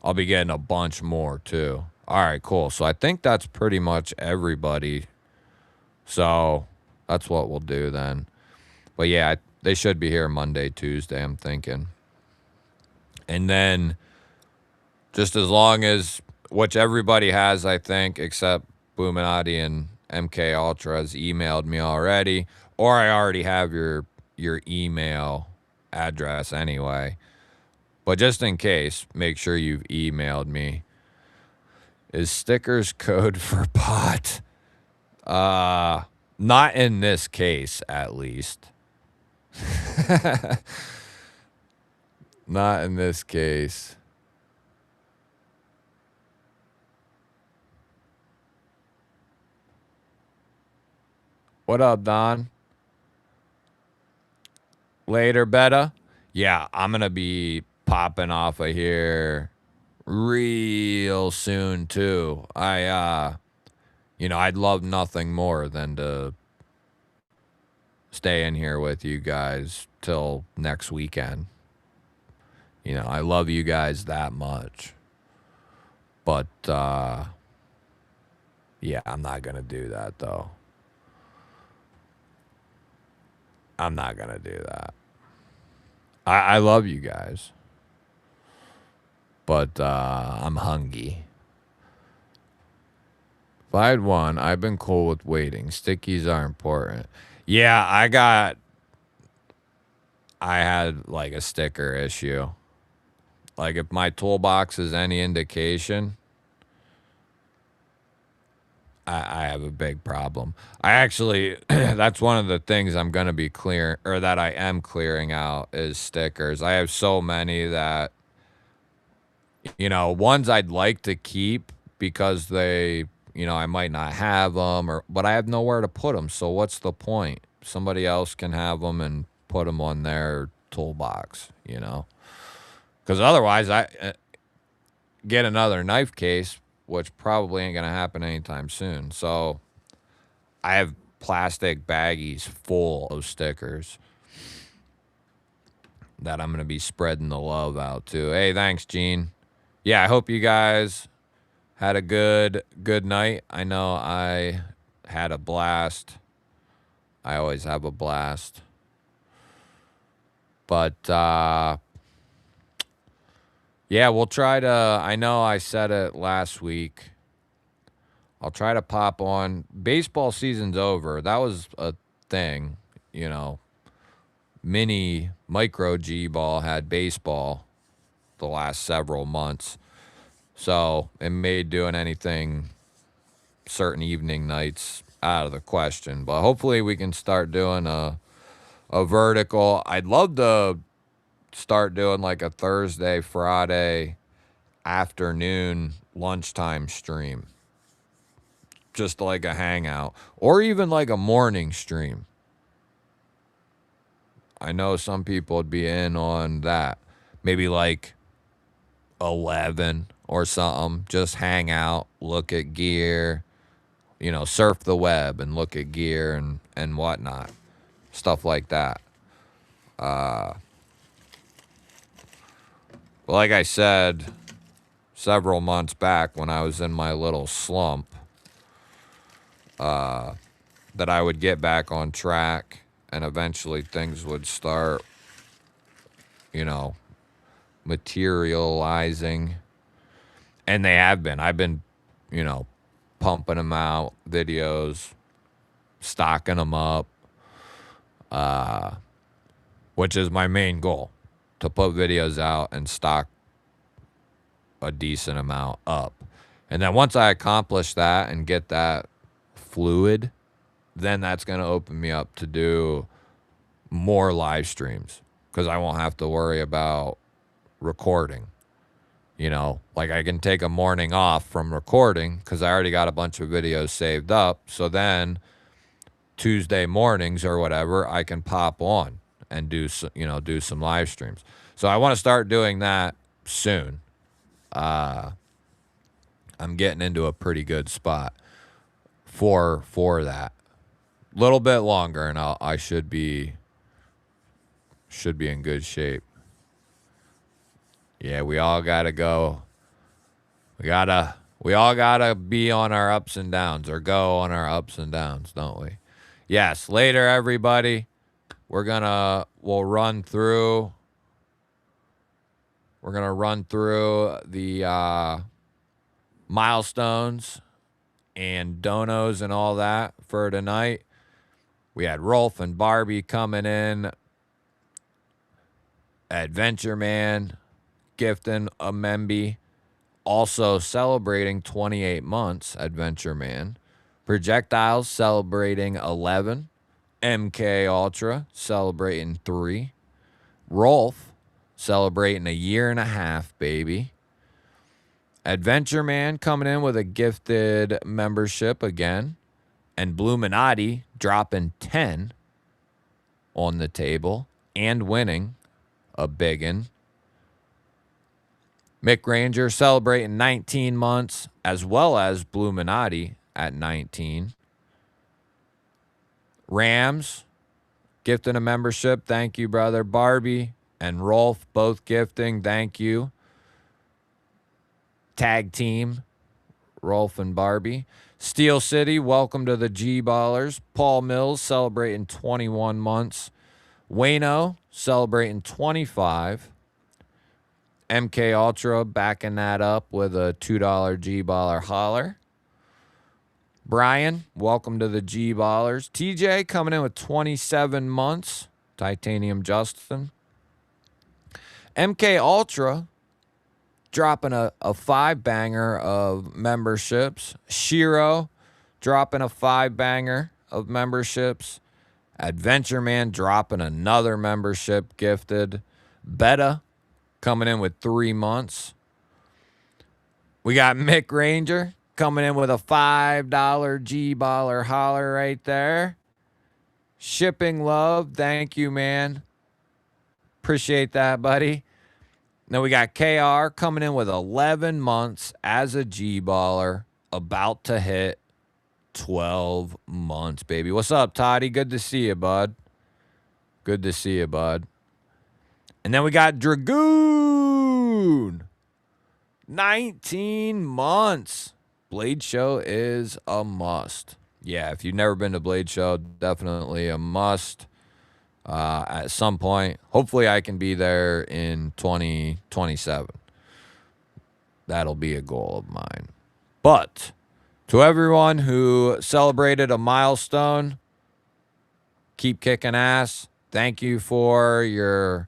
a bunch more too. All right, cool. So I think that's pretty much everybody. So that's what we'll do then. But yeah, they should be here Monday, Tuesday, I'm thinking. And then just as long as, which everybody has, I think, except Bluminati and MK Ultra has emailed me already, or I already have your email address anyway. But just in case, make sure you've emailed me. Is stickers code for pot? Not in this case, at least. Not in this case. What up, Don? Later, Betta. Yeah, I'm going to be popping off of here real soon, too. I'd love nothing more than to stay in here with you guys till next weekend. I love you guys that much. But, yeah, I'm not going to do that, though. I'm not going to do that. I love you guys. But I'm hungry. If I had one, I've been cool with waiting. Stickies are important. Yeah, I had like a sticker issue. Like if my toolbox is any indication, I have a big problem. I actually, that's one of the things I'm going to be clear, or that I am clearing out, is stickers. I have so many that, ones I'd like to keep because they, I might not have them, but I have nowhere to put them. So what's the point? Somebody else can have them and put them on their toolbox, because otherwise I get another knife case, which probably ain't going to happen anytime soon. So I have plastic baggies full of stickers that I'm going to be spreading the love out to. Hey, thanks, Gene. Yeah, I hope you guys had a good night. I know I had a blast. I always have a blast. But, yeah, we'll try to, I know I said it last week. I'll try to pop on. Baseball season's over. That was a thing, Mini micro G-ball had baseball the last several months. So it made doing anything certain evening nights out of the question. But hopefully we can start doing a vertical. I'd love to start doing like a Thursday, Friday afternoon lunchtime stream. Just like a hangout. Or even like a morning stream. I know some people would be in on that. Maybe like 11 or something. Just hang out, look at gear, surf the web and look at gear and whatnot. Stuff like that. Like I said several months back when I was in my little slump, that I would get back on track and eventually things would start materializing. And they have been. I've been, pumping them out, videos, stocking them up, which is my main goal, to put videos out and stock a decent amount up. And then once I accomplish that and get that fluid, then that's going to open me up to do more live streams because I won't have to worry about recording. Like I can take a morning off from recording because I already got a bunch of videos saved up. So then Tuesday mornings or whatever, I can pop on and do some live streams. So I want to start doing that soon. I'm getting into a pretty good spot for that. A little bit longer, and I should be in good shape. Yeah, we all gotta go. We all gotta be on our ups and downs, or go on our ups and downs, don't we? Yes. Later, everybody. We'll run through. We're gonna run through the milestones and donos and all that for tonight. We had Rolf and Barbie coming in. Adventure Man gifting a Memby. Also celebrating 28 months, Adventure Man. Projectiles celebrating 11. MK Ultra celebrating 3. Rolf celebrating a year and a half, baby. Adventure Man coming in with a gifted membership again. And Bluminati dropping 10 on the table and winning a biggin. Mick Ranger celebrating 19 months, as well as Bluminati at 19. Rams gifting a membership. Thank you, brother. Barbie and Rolf both gifting. Thank you. Tag team, Rolf and Barbie. Steel City, welcome to the G-Ballers. Paul Mills celebrating 21 months. Wayno celebrating 25. MK Ultra backing that up with a $2 G-Baller holler. Brian, welcome to the G-Ballers. TJ coming in with 27 months. Titanium Justin. MK Ultra dropping a 5-banger of memberships. Shiro dropping a 5-banger of memberships. Adventure Man dropping another membership gifted. Beta coming in with 3 months. We got Mick Ranger coming in with a $5 G-Baller holler right there. Shipping Love, thank you, man. Appreciate that, buddy. Then we got KR coming in with 11 months as a G-Baller, about to hit 12 months, baby. What's up, Toddy? Good to see you, bud. Good to see you, bud. And then we got Dragoon. 19 months. Blade Show is a must. Yeah, if you've never been to Blade Show, definitely a must. At some point, hopefully I can be there in 2027. That'll be a goal of mine. But to everyone who celebrated a milestone, keep kicking ass. Thank you for your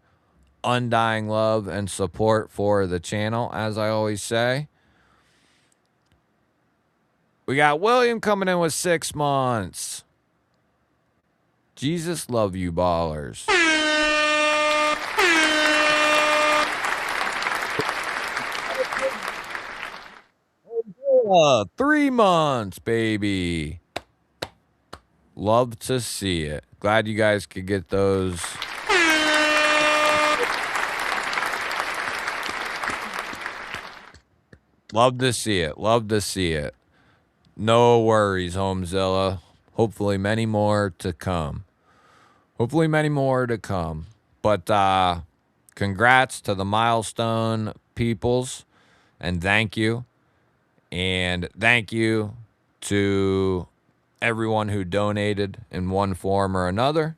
undying love and support for the channel, as I always say. We got William coming in with 6 months. Jesus love you, ballers. 3 months, baby. Love to see it. Glad you guys could get those. Love to see it. Love to see it. No worries, Homezilla. Hopefully many more to come. Hopefully many more to come. But congrats to the milestone peoples. And thank you. And thank you to everyone who donated in one form or another.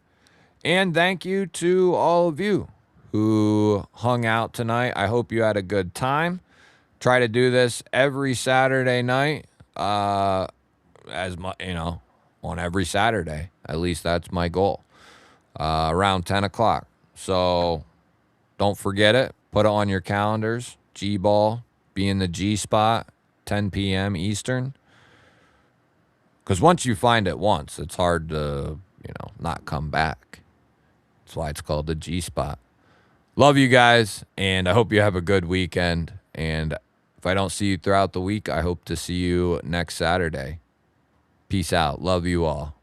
And thank you to all of you who hung out tonight. I hope you had a good time. Try to do this every Saturday night, on every Saturday. At least that's my goal, around 10 o'clock. So don't forget it. Put it on your calendars. GBall, be in the G spot, 10 p.m. Eastern. Because once you find it once, it's hard to, not come back. That's why it's called the G spot. Love you guys, and I hope you have a good weekend. And if I don't see you throughout the week, I hope to see you next Saturday. Peace out. Love you all.